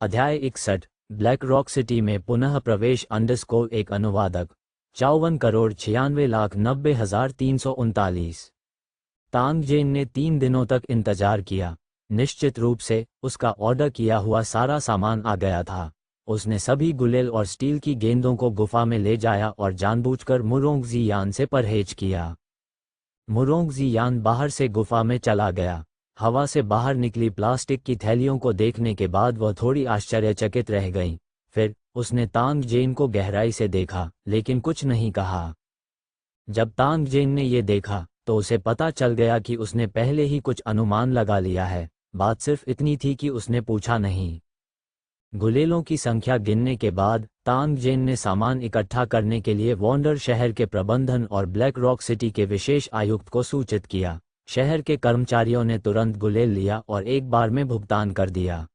अध्याय 61 black rock city में पुनः प्रवेश _ एक अनुवादक 54,96,90,339। तांग जेन ने 3 दिनों तक इंतजार किया। निश्चित रूप से उसका ऑर्डर किया हुआ सारा सामान आ गया था। उसने सभी गुलेल और स्टील की गेंदों को गुफा में ले जाया और जानबूझकर मुरोंगजी यान से परहेज किया। मुरोंगजी यान बाहर से गुफा में चला गया। हवा से बाहर निकली प्लास्टिक की थैलियों को देखने के बाद वह थोड़ी आश्चर्यचकित रह गई। फिर उसने तांग जेन को गहराई से देखा लेकिन कुछ नहीं कहा। जब तांग जेन ने ये देखा तो उसे पता चल गया कि उसने पहले ही कुछ अनुमान लगा लिया है। बात सिर्फ इतनी थी कि उसने पूछा नहीं। गुलेलों की संख्या गिनने के बाद तांग जेन ने सामान इकट्ठा करने के लिए वॉन्डर शहर के प्रबंधन और ब्लैक रॉक सिटी के विशेष आयुक्त को सूचित किया। शहर के कर्मचारियों ने तुरंत गुलेल लिया और एक बार में भुगतान कर दिया।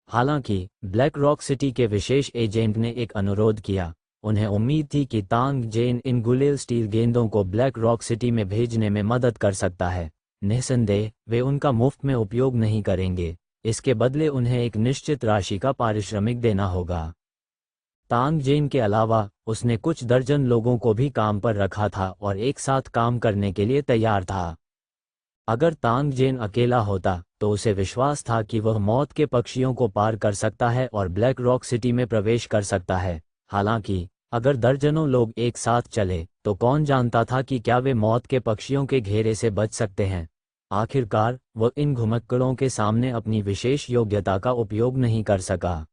हालांकि ब्लैक रॉक सिटी के विशेष एजेंट ने एक अनुरोध किया। उन्हें उम्मीद थी कि तांग जेन इन गुलेल स्टील गेंदों को ब्लैक रॉक सिटी में भेजने में मदद कर सकता है। निस्संदेह वे उनका मुफ्त में उपयोग नहीं करेंगे। इसके बदले उन्हें एक निश्चित राशि का पारिश्रमिक देना होगा। तांग जेन के अलावा उसने कुछ दर्जन लोगों को भी काम पर रखा था और एक साथ काम करने के लिए तैयार था। अगर तांग जेन अकेला होता तो उसे विश्वास था कि वह मौत के पक्षियों को पार कर सकता है और ब्लैक रॉक सिटी में प्रवेश कर सकता है। हालांकि अगर दर्जनों लोग एक साथ चले तो कौन जानता था कि क्या वे मौत के पक्षियों के घेरे से बच सकते हैं। आखिरकार वह इन घुमक्कड़ों के सामने अपनी विशेष योग्यता का उपयोग नहीं कर सका।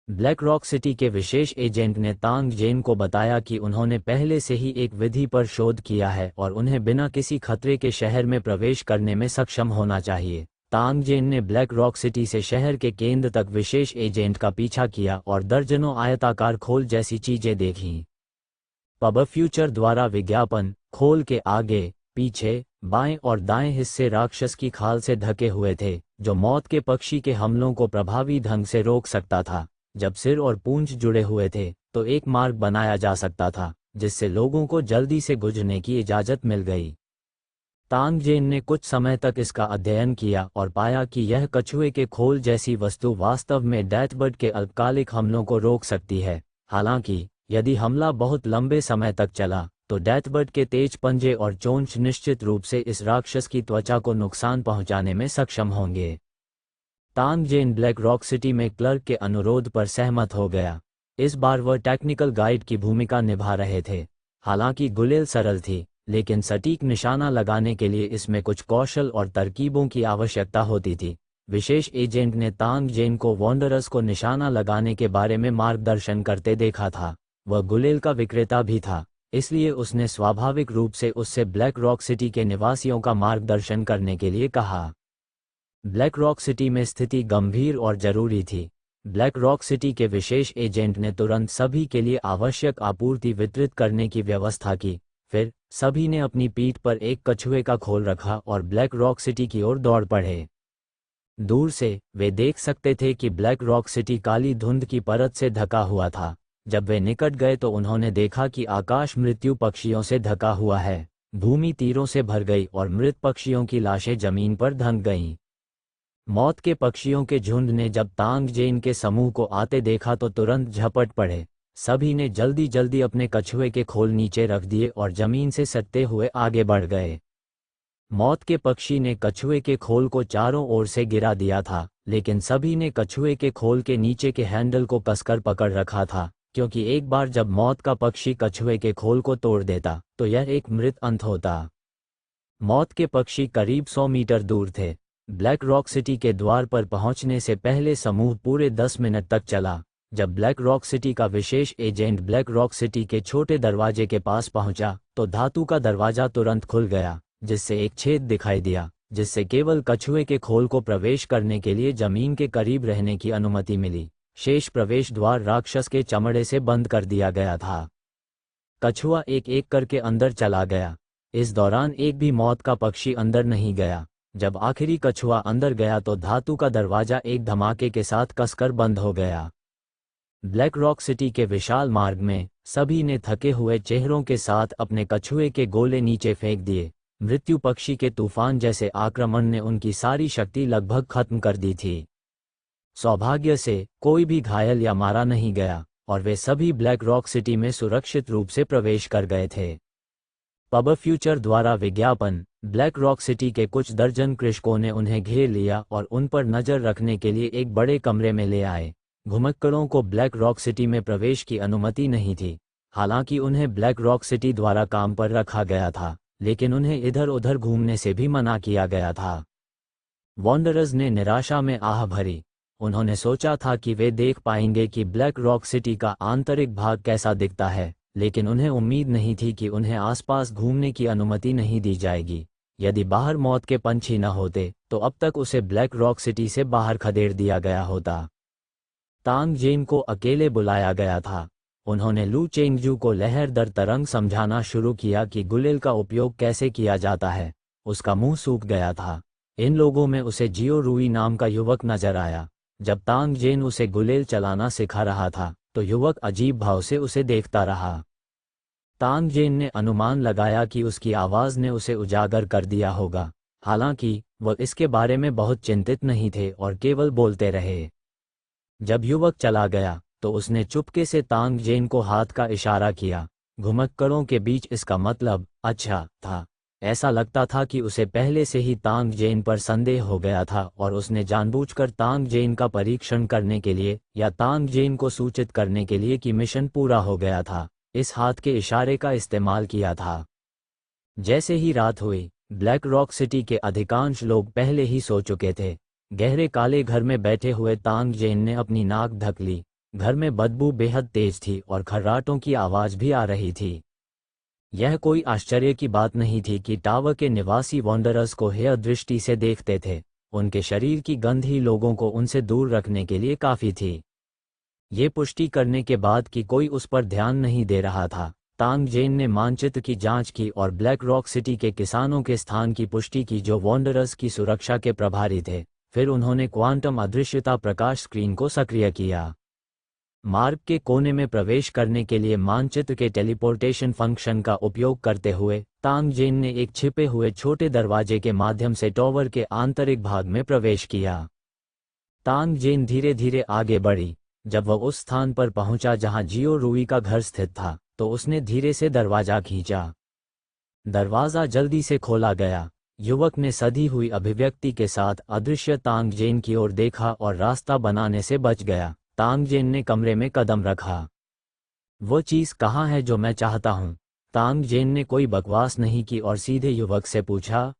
ब्लैक रॉक सिटी के विशेष एजेंट ने तांग जेन को बताया कि उन्होंने पहले से ही एक विधि पर शोध किया है और उन्हें बिना किसी खतरे के शहर में प्रवेश करने में सक्षम होना चाहिए। तांग जेन ने ब्लैक रॉक सिटी से शहर के केंद्र तक विशेष एजेंट का पीछा किया और दर्जनों आयताकार खोल जैसी चीजें देखीं। पब फ्यूचर द्वारा विज्ञापन खोल के आगे, पीछे, बाएं और दाएं हिस्से राक्षस की खाल से ढके हुए थे जो मौत के पक्षी के हमलों को प्रभावी ढंग से रोक सकता था। जब सिर और पूंछ जुड़े हुए थे तो एक मार्ग बनाया जा सकता था जिससे लोगों को जल्दी से गुजरने की इजाजत मिल गई। तांग जेन ने कुछ समय तक इसका अध्ययन किया और पाया कि यह कछुए के खोल जैसी वस्तु वास्तव में डेथबर्ड के अल्पकालिक हमलों को रोक सकती है। हालांकि यदि हमला बहुत लंबे समय तक चला तो डेथबर्ड के तेज पंजे और चोंच निश्चित रूप से इस राक्षस की त्वचा को नुकसान पहुंचाने में सक्षम होंगे। तांग जेन ब्लैक रॉक सिटी में क्लर्क के अनुरोध पर सहमत हो गया। इस बार वह टेक्निकल गाइड की भूमिका निभा रहे थे। हालांकि गुलेल सरल थी लेकिन सटीक निशाना लगाने के लिए इसमें कुछ कौशल और तरकीबों की आवश्यकता होती थी। विशेष एजेंट ने तांग जेन को वॉन्डरर्स को निशाना लगाने के बारे में मार्गदर्शन करते देखा था। वह गुलेल का विक्रेता भी था, इसलिए उसने स्वाभाविक रूप से उससे ब्लैक रॉक सिटी के निवासियों का मार्गदर्शन करने के लिए कहा। ब्लैक रॉक सिटी में स्थिति गंभीर और जरूरी थी। ब्लैक रॉक सिटी के विशेष एजेंट ने तुरंत सभी के लिए आवश्यक आपूर्ति वितरित करने की व्यवस्था की। फिर सभी ने अपनी पीठ पर एक कछुए का खोल रखा और ब्लैक रॉक सिटी की ओर दौड़ पड़े। दूर से वे देख सकते थे कि ब्लैक रॉक सिटी काली धुंध की परत से ढका हुआ था। जब वे निकट गए तो उन्होंने देखा कि आकाश मृत्यु पक्षियों से ढका हुआ है। भूमि तीरों से भर गई और मृत पक्षियों की लाशें जमीन पर धंस गईं। मौत के पक्षियों के झुंड ने जब तांग जेन के समूह को आते देखा तो तुरंत झपट पड़े। सभी ने जल्दी जल्दी अपने कछुए के खोल नीचे रख दिए और जमीन से सटते हुए आगे बढ़ गए। मौत के पक्षी ने कछुए के खोल को चारों ओर से गिरा दिया था लेकिन सभी ने कछुए के खोल के नीचे के हैंडल को कसकर पकड़ रखा था, क्योंकि एक बार जब मौत का पक्षी कछुए के खोल को तोड़ देता तो यह एक मृत अंत होता। मौत के पक्षी करीब 100 मीटर दूर थे। ब्लैक रॉक सिटी के द्वार पर पहुंचने से पहले समूह पूरे 10 मिनट तक चला। जब ब्लैक रॉक सिटी का विशेष एजेंट ब्लैक रॉक सिटी के छोटे दरवाजे के पास पहुंचा तो धातु का दरवाजा तुरंत खुल गया जिससे एक छेद दिखाई दिया जिससे केवल कछुए के खोल को प्रवेश करने के लिए जमीन के करीब रहने की अनुमति मिली। शेष प्रवेश द्वार राक्षस के चमड़े से बंद कर दिया गया था। कछुआ एक एक करके अंदर चला गया। इस दौरान एक भी मौत का पक्षी अंदर नहीं गया। जब आखिरी कछुआ अंदर गया तो धातु का दरवाजा एक धमाके के साथ कसकर बंद हो गया। ब्लैक रॉक सिटी के विशाल मार्ग में सभी ने थके हुए चेहरों के साथ अपने कछुए के गोले नीचे फेंक दिए। मृत्यु पक्षी के तूफान जैसे आक्रमण ने उनकी सारी शक्ति लगभग खत्म कर दी थी। सौभाग्य से कोई भी घायल या मारा नहीं गया और वे सभी ब्लैक रॉक सिटी में सुरक्षित रूप से प्रवेश कर गए थे। पब फ्यूचर द्वारा विज्ञापन। ब्लैक रॉक सिटी के कुछ दर्जन कृषकों ने उन्हें घेर लिया और उन पर नजर रखने के लिए एक बड़े कमरे में ले आए। घुमक्कड़ों को ब्लैक रॉक सिटी में प्रवेश की अनुमति नहीं थी। हालांकि उन्हें ब्लैक रॉक सिटी द्वारा काम पर रखा गया था, लेकिन उन्हें इधर उधर घूमने से भी मना किया गया था। वॉन्डरर्स ने निराशा में आह भरी। उन्होंने सोचा था कि वे देख पाएंगे कि ब्लैक रॉक सिटी का आंतरिक भाग कैसा दिखता है, लेकिन उन्हें उम्मीद नहीं थी कि उन्हें आसपास घूमने की अनुमति नहीं दी जाएगी। यदि बाहर मौत के पंछी न होते तो अब तक उसे ब्लैक रॉक सिटी से बाहर खदेड़ दिया गया होता। तांग जेन को अकेले बुलाया गया था। उन्होंने लू चेंगजू को लहर दर तरंग समझाना शुरू किया कि गुलेल का उपयोग कैसे किया जाता है। उसका मुंह सूख गया था। इन लोगों में उसे जियो रूई नाम का युवक नजर आया। जब तांग जेन उसे गुलेल चलाना सिखा रहा था तो युवक अजीब भाव से उसे देखता रहा। तांग जेन ने अनुमान लगाया कि उसकी आवाज ने उसे उजागर कर दिया होगा। हालांकि वह इसके बारे में बहुत चिंतित नहीं थे और केवल बोलते रहे। जब युवक चला गया तो उसने चुपके से तांग जेन को हाथ का इशारा किया। घुमक्कड़ों के बीच इसका मतलब अच्छा था। ऐसा लगता था कि उसे पहले से ही तांग जेन पर संदेह हो गया था और उसने जानबूझकर तांग जेन का परीक्षण करने के लिए या तांग जेन को सूचित करने के लिए कि मिशन पूरा हो गया था, इस हाथ के इशारे का इस्तेमाल किया था। जैसे ही रात हुई, ब्लैक रॉक सिटी के अधिकांश लोग पहले ही सो चुके थे। गहरे काले घर में बैठे हुए तांग जेन ने अपनी नाक ढक ली। घर में बदबू बेहद तेज थी और खर्राटों की आवाज भी आ रही थी। यह कोई आश्चर्य की बात नहीं थी कि टावर के निवासी वॉन्डरर्स को हेय दृष्टि से देखते थे। उनके शरीर की गंध ही लोगों को उनसे दूर रखने के लिए काफी थी। ये पुष्टि करने के बाद कि कोई उस पर ध्यान नहीं दे रहा था, तांग जेन ने मानचित्र की जांच की और ब्लैक रॉक सिटी के किसानों के स्थान की पुष्टि की जो वॉन्डरर्स की सुरक्षा के प्रभारी थे। फिर उन्होंने क्वांटम अदृश्यता प्रकाश स्क्रीन को सक्रिय किया। मार्ग के कोने में प्रवेश करने के लिए मानचित्र के टेलीपोर्टेशन फंक्शन का उपयोग करते हुए तांग जेन ने एक छिपे हुए छोटे दरवाजे के माध्यम से टॉवर के आंतरिक भाग में प्रवेश किया। तांग जेन धीरे धीरे आगे बढ़ी। जब वह उस स्थान पर पहुंचा जहां जियो रूई का घर स्थित था तो उसने धीरे से दरवाजा खींचा। दरवाजा जल्दी से खोला गया। युवक ने सधी हुई अभिव्यक्ति के साथ अदृश्य तांग जेन की ओर देखा और रास्ता बनाने से बच गया। तांग जेन ने कमरे में कदम रखा। वो चीज कहाँ है जो मैं चाहता हूँ? तांग जेन ने कोई बकवास नहीं की और सीधे युवक से पूछा।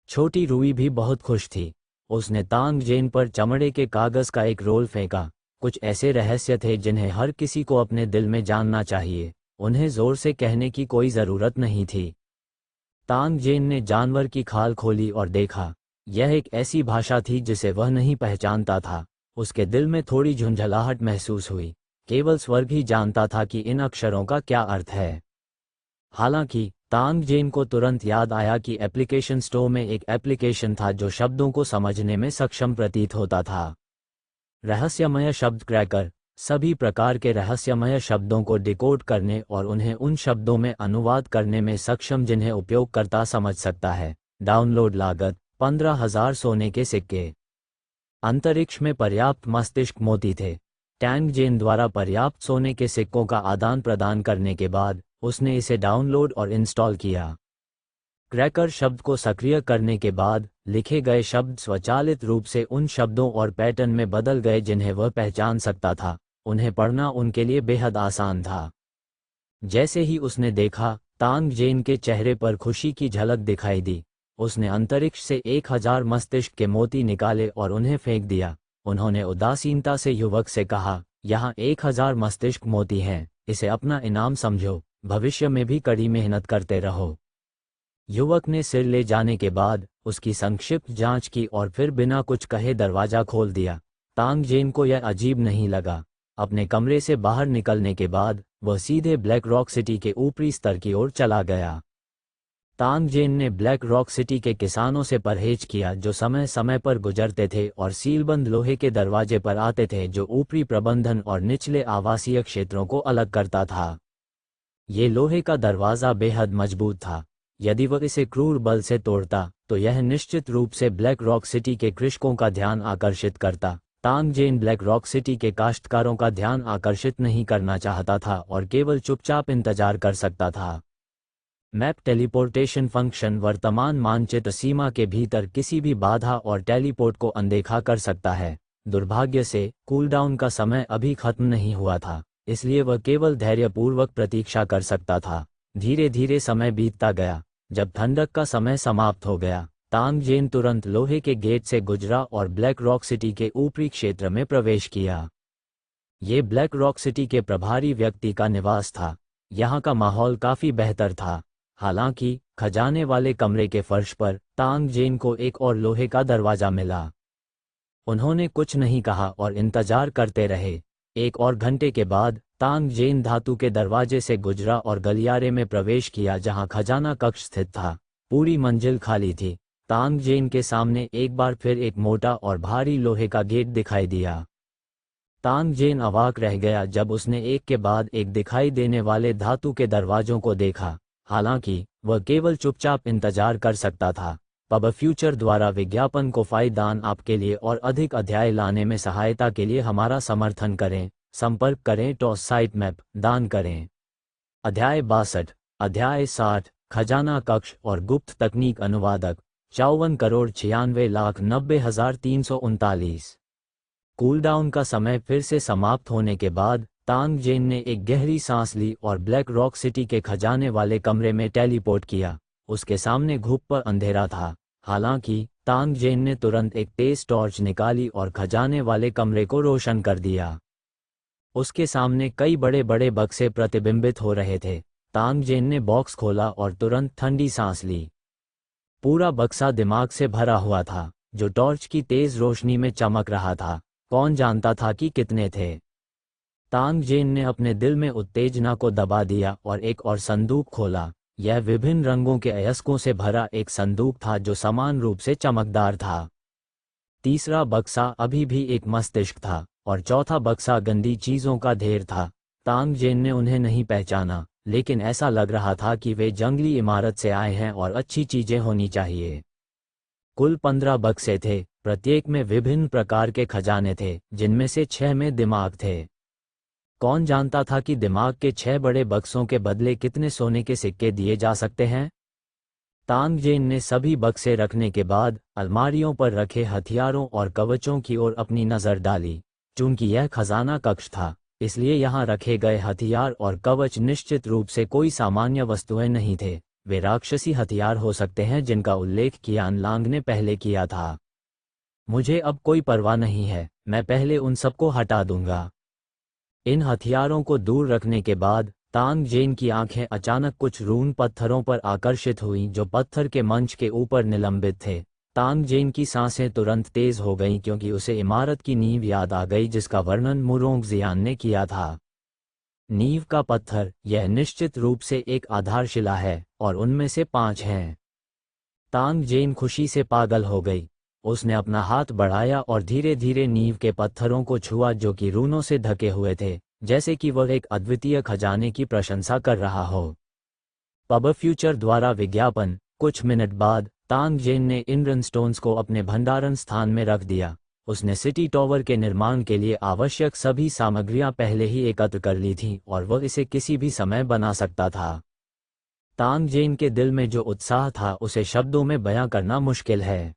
छोटी रूई भी बहुत खुश थी। उसने तांग जेन पर चमड़े के कागज का एक रोल फेंका। कुछ ऐसे रहस्य थे जिन्हें हर किसी को अपने दिल में जानना चाहिए। उन्हें जोर से कहने की कोई जरूरत नहीं थी। तांग जेन ने जानवर की खाल खोली और देखा। यह एक ऐसी भाषा थी जिसे वह नहीं पहचानता था। उसके दिल में थोड़ी झुंझलाहट महसूस हुई। केवल स्वर्ग ही जानता था कि इन अक्षरों का क्या अर्थ है। हालांकि तांग जेन को तुरंत याद आया कि एप्लीकेशन स्टोर में एक एप्लीकेशन था जो शब्दों को समझने में सक्षम प्रतीत होता था। रहस्यमय शब्द क्रैकर सभी प्रकार के रहस्यमय शब्दों को डिकोड करने और उन्हें उन शब्दों में अनुवाद करने में सक्षम जिन्हें उपयोगकर्ता समझ सकता है। डाउनलोड लागत 15,000 सोने के सिक्के। अंतरिक्ष में पर्याप्त मस्तिष्क मोती थे। टैंग जेन द्वारा पर्याप्त सोने के सिक्कों का आदान प्रदान करने के बाद उसने इसे डाउनलोड और इंस्टॉल किया। क्रैकर शब्द को सक्रिय करने के बाद लिखे गए शब्द स्वचालित रूप से उन शब्दों और पैटर्न में बदल गए जिन्हें वह पहचान सकता था। उन्हें पढ़ना उनके लिए बेहद आसान था। जैसे ही उसने देखा, तांग जेन के चेहरे पर खुशी की झलक दिखाई दी। उसने अंतरिक्ष से 1000 मस्तिष्क के मोती निकाले और उन्हें फेंक दिया। उन्होंने उदासीनता से युवक से कहा, यहाँ 1000 मस्तिष्क मोती हैं, इसे अपना इनाम समझो, भविष्य में भी कड़ी मेहनत करते रहो। युवक ने सिर ले जाने के बाद उसकी संक्षिप्त जांच की और फिर बिना कुछ कहे दरवाजा खोल दिया। तांग जेन को यह अजीब नहीं लगा। अपने कमरे से बाहर निकलने के बाद वह सीधे ब्लैक रॉक सिटी के ऊपरी स्तर की ओर चला गया। तांग जेन ने ब्लैक रॉक सिटी के किसानों से परहेज किया जो समय समय पर गुजरते थे और सीलबंद लोहे के दरवाजे पर आते थे जो ऊपरी प्रबंधन और निचले आवासीय क्षेत्रों को अलग करता था। ये लोहे का दरवाजा बेहद मजबूत था। यदि वह इसे क्रूर बल से तोड़ता तो यह निश्चित रूप से ब्लैक रॉक सिटी के कृषकों का ध्यान आकर्षित करता। तांग जेन ब्लैक रॉक सिटी के काश्तकारों का ध्यान आकर्षित नहीं करना चाहता था और केवल चुपचाप इंतजार कर सकता था। मैप टेलीपोर्टेशन फंक्शन वर्तमान मानचित्र सीमा के भीतर किसी भी बाधा और टेलीपोर्ट को अनदेखा कर सकता है। दुर्भाग्य से कूलडाउन का समय अभी खत्म नहीं हुआ था, इसलिए वह केवल धैर्यपूर्वक प्रतीक्षा कर सकता था। धीरे धीरे समय बीतता गया। जब ठंडक का समय समाप्त हो गया, तांग जेन तुरंत लोहे के गेट से गुजरा और ब्लैक रॉक सिटी के ऊपरी क्षेत्र में प्रवेश किया। ये ब्लैक रॉक सिटी के प्रभारी व्यक्ति का निवास था। यहाँ का माहौल काफी बेहतर था। हालांकि खजाने वाले कमरे के फर्श पर तांग जेन को एक और लोहे का दरवाजा मिला। उन्होंने कुछ नहीं कहा और इंतजार करते रहे। 1 और घंटे के बाद तांग जेन धातु के दरवाजे से गुजरा और गलियारे में प्रवेश किया जहां खजाना कक्ष स्थित था। पूरी मंजिल खाली थी। तांग जेन के सामने एक बार फिर एक मोटा और भारी लोहे का गेट दिखाई दिया। तांग जेन अवाक रह गया जब उसने एक के बाद एक दिखाई देने वाले धातु के दरवाजों को देखा। हालांकि वह केवल चुपचाप इंतजार कर सकता था। पब फ्यूचर द्वारा विज्ञापन को फायदान आपके लिए और अधिक अध्याय लाने में सहायता के लिए हमारा समर्थन करें। संपर्क करें टॉस साइट मैप दान करें। अध्याय 62, अध्याय 60, खजाना कक्ष और गुप्त तकनीक अनुवादक 54,96,90,339। कूलडाउन का समय फिर से समाप्त होने के बाद तांग जेन ने एक गहरी सांस ली और ब्लैक रॉक सिटी के खजाने वाले कमरे में टेलीपोर्ट किया। उसके सामने घुप पर अंधेरा था। हालांकि तांग जेन ने तुरंत एक तेज टॉर्च निकाली और खजाने वाले कमरे को रोशन कर दिया। उसके सामने कई बड़े बड़े बक्से प्रतिबिंबित हो रहे थे। तांग जेन ने बॉक्स खोला और तुरंत ठंडी सांस ली। पूरा बक्सा दिमाग से भरा हुआ था, जो टॉर्च की तेज रोशनी में चमक रहा था। कौन जानता था कि कितने थे। तांग जेन ने अपने दिल में उत्तेजना को दबा दिया और एक और संदूक खोला। यह विभिन्न रंगों के अयस्कों से भरा एक संदूक था जो समान रूप से चमकदार था। तीसरा बक्सा अभी भी एक मस्तिष्क था और चौथा बक्सा गंदी चीजों का ढेर था। तांग जेन ने उन्हें नहीं पहचाना, लेकिन ऐसा लग रहा था कि वे जंगली इमारत से आए हैं और अच्छी चीजें होनी चाहिए। कुल 15 बक्से थे। प्रत्येक में विभिन्न प्रकार के खजाने थे, जिनमें से 6 में दिमाग थे। कौन जानता था कि दिमाग के 6 बड़े बक्सों के बदले कितने सोने के सिक्के दिए जा सकते हैं। तांग जेन ने सभी बक्से रखने के बाद अलमारियों पर रखे हथियारों और कवचों की ओर अपनी नजर डाली। चूंकि यह खजाना कक्ष था, इसलिए यहाँ रखे गए हथियार और कवच निश्चित रूप से कोई सामान्य वस्तुएं नहीं थे। वे राक्षसी हथियार हो सकते हैं जिनका उल्लेख कियान लांग ने पहले किया था। मुझे अब कोई परवाह नहीं है, मैं पहले उन सबको हटा दूंगा। इन हथियारों को दूर रखने के बाद तांग जेन की आंखें अचानक कुछ रून पत्थरों पर आकर्षित हुईं जो पत्थर के मंच के ऊपर निलंबित थे। तांग जेन की सांसें तुरंत तेज हो गईं क्योंकि उसे इमारत की नींव याद आ गई जिसका वर्णन मुरोंग जियान ने किया था। नींव का पत्थर, यह निश्चित रूप से एक आधारशिला है और उनमें से 5 हैं। तांग जेन खुशी से पागल हो गई। उसने अपना हाथ बढ़ाया और धीरे धीरे नींव के पत्थरों को छुआ जो कि रूनों से ढके हुए थे, जैसे कि वह एक अद्वितीय खजाने की प्रशंसा कर रहा हो। पब फ्यूचर द्वारा विज्ञापन। कुछ मिनट बाद तांग जेन ने इन रनस्टोन्स को अपने भंडारण स्थान में रख दिया। उसने सिटी टॉवर के निर्माण के लिए आवश्यक सभी सामग्रियां पहले ही एकत्र कर ली थीं और वह इसे किसी भी समय बना सकता था। तांग जेन के दिल में जो उत्साह था उसे शब्दों में बयां करना मुश्किल है।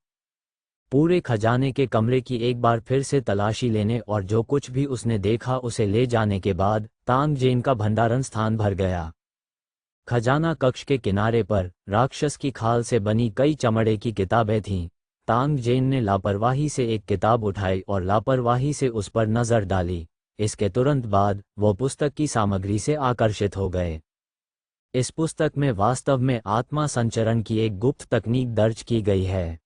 पूरे खजाने के कमरे की एक बार फिर से तलाशी लेने और जो कुछ भी उसने देखा उसे ले जाने के बाद तांग जेन का भंडारण स्थान भर गया। खजाना कक्ष के किनारे पर राक्षस की खाल से बनी कई चमड़े की किताबें थीं। तांग जेन ने लापरवाही से एक किताब उठाई और लापरवाही से उस पर नजर डाली। इसके तुरंत बाद वो पुस्तक की सामग्री से आकर्षित हो गए। इस पुस्तक में वास्तव में आत्मा संचरण की एक गुप्त तकनीक दर्ज की गई है।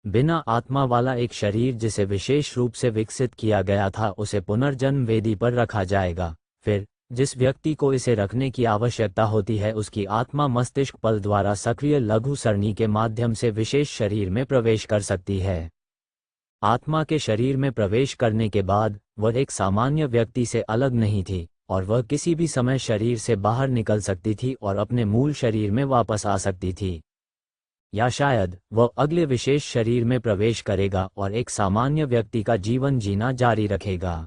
बिना आत्मा वाला एक शरीर जिसे विशेष रूप से विकसित किया गया था उसे पुनर्जन्म वेदी पर रखा जाएगा। फिर जिस व्यक्ति को इसे रखने की आवश्यकता होती है उसकी आत्मा मस्तिष्क पल द्वारा सक्रिय लघु सरणी के माध्यम से विशेष शरीर में प्रवेश कर सकती है। आत्मा के शरीर में प्रवेश करने के बाद वह एक सामान्य व्यक्ति से अलग नहीं थी और वह किसी भी समय शरीर से बाहर निकल सकती थी और अपने मूल शरीर में वापस आ सकती थी। या शायद वह अगले विशेष शरीर में प्रवेश करेगा और एक सामान्य व्यक्ति का जीवन जीना जारी रखेगा।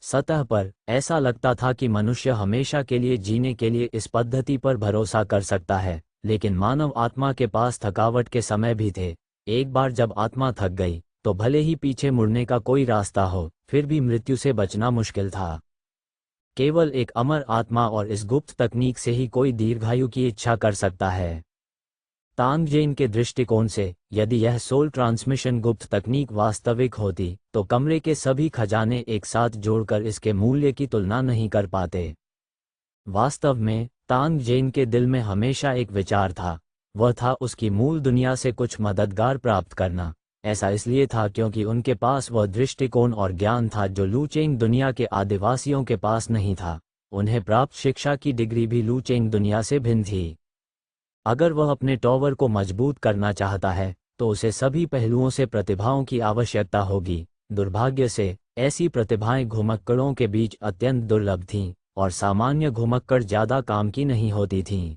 सतह पर ऐसा लगता था कि मनुष्य हमेशा के लिए जीने के लिए इस पद्धति पर भरोसा कर सकता है, लेकिन मानव आत्मा के पास थकावट के समय भी थे। एक बार जब आत्मा थक गई तो भले ही पीछे मुड़ने का कोई रास्ता हो, फिर भी मृत्यु से बचना मुश्किल था। केवल एक अमर आत्मा और इस गुप्त तकनीक से ही कोई दीर्घायु की इच्छा कर सकता है। तांगजेन के दृष्टिकोण से, यदि यह सोल ट्रांसमिशन गुप्त तकनीक वास्तविक होती, तो कमरे के सभी खजाने एक साथ जोड़कर इसके मूल्य की तुलना नहीं कर पाते। वास्तव में तांगजेन के दिल में हमेशा एक विचार था, वह था उसकी मूल दुनिया से कुछ मददगार प्राप्त करना। ऐसा इसलिए था क्योंकि उनके पास वह दृष्टिकोण और ज्ञान था जो लुचेंग दुनिया के आदिवासियों के पास नहीं था। उन्हें प्राप्त शिक्षा की डिग्री भी लुचेंग दुनिया से भिन्न थी। अगर वह अपने टॉवर को मजबूत करना चाहता है तो उसे सभी पहलुओं से प्रतिभाओं की आवश्यकता होगी। दुर्भाग्य से ऐसी प्रतिभाएं घुमक्कड़ों के बीच अत्यंत दुर्लभ थीं और सामान्य घुमक्कड़ ज़्यादा काम की नहीं होती थीं।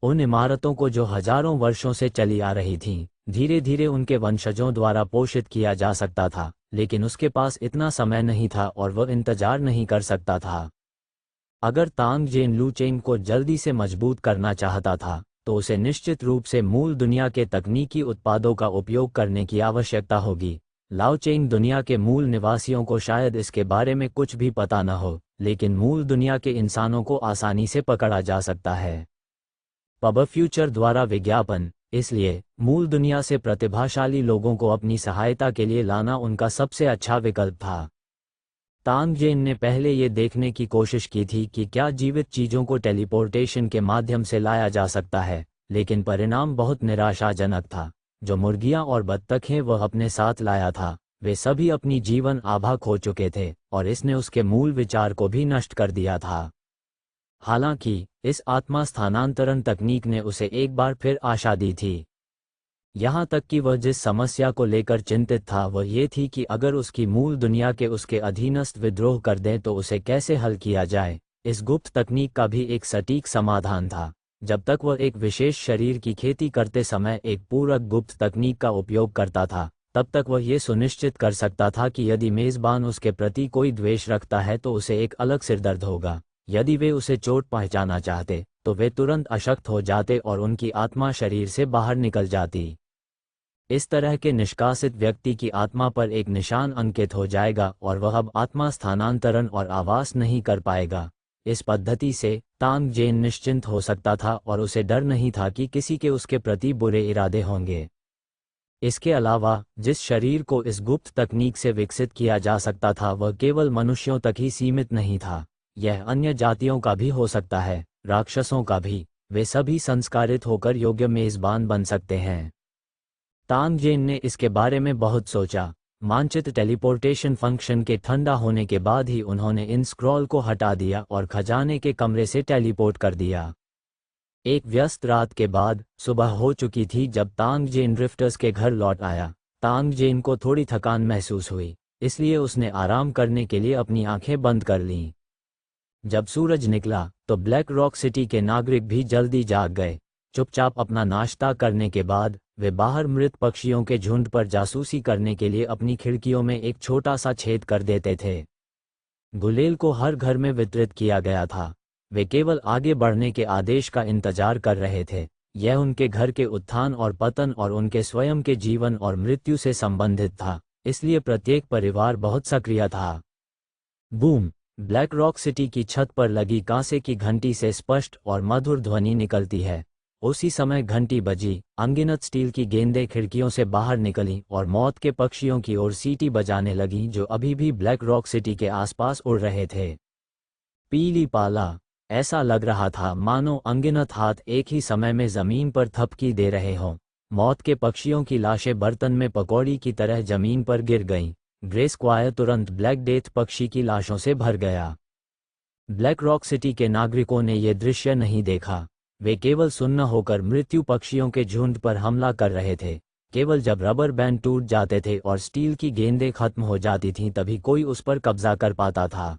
उन इमारतों को जो हजारों वर्षों से चली आ रही थीं, धीरे धीरे उनके वंशजों द्वारा पोषित किया जा सकता था, लेकिन उसके पास इतना समय नहीं था और वह इंतजार नहीं कर सकता था। अगर तांगजेन लुचेंग को जल्दी से मजबूत करना चाहता था तो उसे निश्चित रूप से मूल दुनिया के तकनीकी उत्पादों का उपयोग करने की आवश्यकता होगी। लाओचेंग दुनिया के मूल निवासियों को शायद इसके बारे में कुछ भी पता न हो, लेकिन मूल दुनिया के इंसानों को आसानी से पकड़ा जा सकता है। पब फ्यूचर द्वारा विज्ञापन, इसलिए मूल दुनिया से प्रतिभाशाली लोगों को अपनी सहायता के लिए लाना उनका सबसे अच्छा विकल्प था। तांगजेन ने पहले ये देखने की कोशिश की थी कि क्या जीवित चीज़ों को टेलीपोर्टेशन के माध्यम से लाया जा सकता है, लेकिन परिणाम बहुत निराशाजनक था। जो मुर्गियां और बत्तखें वह अपने साथ लाया था, वे सभी अपनी जीवन आभा खो चुके थे और इसने उसके मूल विचार को भी नष्ट कर दिया था। हालांकि इस आत्मा स्थानांतरण तकनीक ने उसे एक बार फिर आशा दी थी। यहाँ तक कि वह जिस समस्या को लेकर चिंतित था वह ये थी कि अगर उसकी मूल दुनिया के उसके अधीनस्थ विद्रोह कर दें तो उसे कैसे हल किया जाए। इस गुप्त तकनीक का भी एक सटीक समाधान था। जब तक वह एक विशेष शरीर की खेती करते समय एक पूरक गुप्त तकनीक का उपयोग करता था, तब तक वह ये सुनिश्चित कर सकता था कि यदि मेज़बान उसके प्रति कोई द्वेष रखता है तो उसे एक अलग सिरदर्द होगा। यदि वे उसे चोट पहुंचाना चाहते तो वे तुरंत अशक्त हो जाते और उनकी आत्मा शरीर से बाहर निकल जाती। इस तरह के निष्कासित व्यक्ति की आत्मा पर एक निशान अंकित हो जाएगा और वह अब आत्मा स्थानांतरण और आवास नहीं कर पाएगा। इस पद्धति से तांगजेन निश्चिंत हो सकता था और उसे डर नहीं था कि किसी के उसके प्रति बुरे इरादे होंगे। इसके अलावा जिस शरीर को इस गुप्त तकनीक से विकसित किया जा सकता था वह केवल मनुष्यों तक ही सीमित नहीं था, यह अन्य जातियों का भी हो सकता है, राक्षसों का भी। वे सभी संस्कारित होकर योग्य मेज़बान बन सकते हैं। तांगजेन ने इसके बारे में बहुत सोचा। मानचित्र टेलीपोर्टेशन फंक्शन के ठंडा होने के बाद ही उन्होंने इन स्क्रॉल को हटा दिया और खजाने के कमरे से टेलीपोर्ट कर दिया। एक व्यस्त रात के बाद सुबह हो चुकी थी जब तांगजेन ड्रिफ्टर्स के घर लौट आया। तांगजेन को थोड़ी थकान महसूस हुई, इसलिए उसने आराम करने के लिए अपनी आंखें बंद कर लीं। जब सूरज निकला तो ब्लैक रॉक सिटी के नागरिक भी जल्दी जाग गए। चुपचाप अपना नाश्ता करने के बाद वे बाहर मृत पक्षियों के झुंड पर जासूसी करने के लिए अपनी खिड़कियों में एक छोटा सा छेद कर देते थे। गुलेल को हर घर में वितरित किया गया था। वे केवल आगे बढ़ने के आदेश का इंतजार कर रहे थे। यह उनके घर के उत्थान और पतन और उनके स्वयं के जीवन और मृत्यु से संबंधित था, इसलिए प्रत्येक परिवार बहुत सक्रिय था। बूम! ब्लैक रॉक सिटी की छत पर लगी कांसे की घंटी से स्पष्ट और मधुर ध्वनि निकलती है। उसी समय घंटी बजी, अनगिनत स्टील की गेंदें खिड़कियों से बाहर निकलीं और मौत के पक्षियों की ओर सीटी बजाने लगीं जो अभी भी ब्लैक रॉक सिटी के आसपास उड़ रहे थे। पीली पाला, ऐसा लग रहा था मानो अनगिनत हाथ एक ही समय में जमीन पर थपकी दे रहे हों। मौत के पक्षियों की लाशें बर्तन में पकौड़ी की तरह जमीन पर गिर गईं। ग्रे स्क्वायर तुरंत ब्लैक डेथ पक्षी की लाशों से भर गया। ब्लैक रॉक सिटी के नागरिकों ने यह दृश्य नहीं देखा। वे केवल सुन्न होकर मृत्यु पक्षियों के झुंड पर हमला कर रहे थे। केवल जब रबर बैंड टूट जाते थे और स्टील की गेंदें खत्म हो जाती थीं तभी कोई उस पर कब्जा कर पाता था।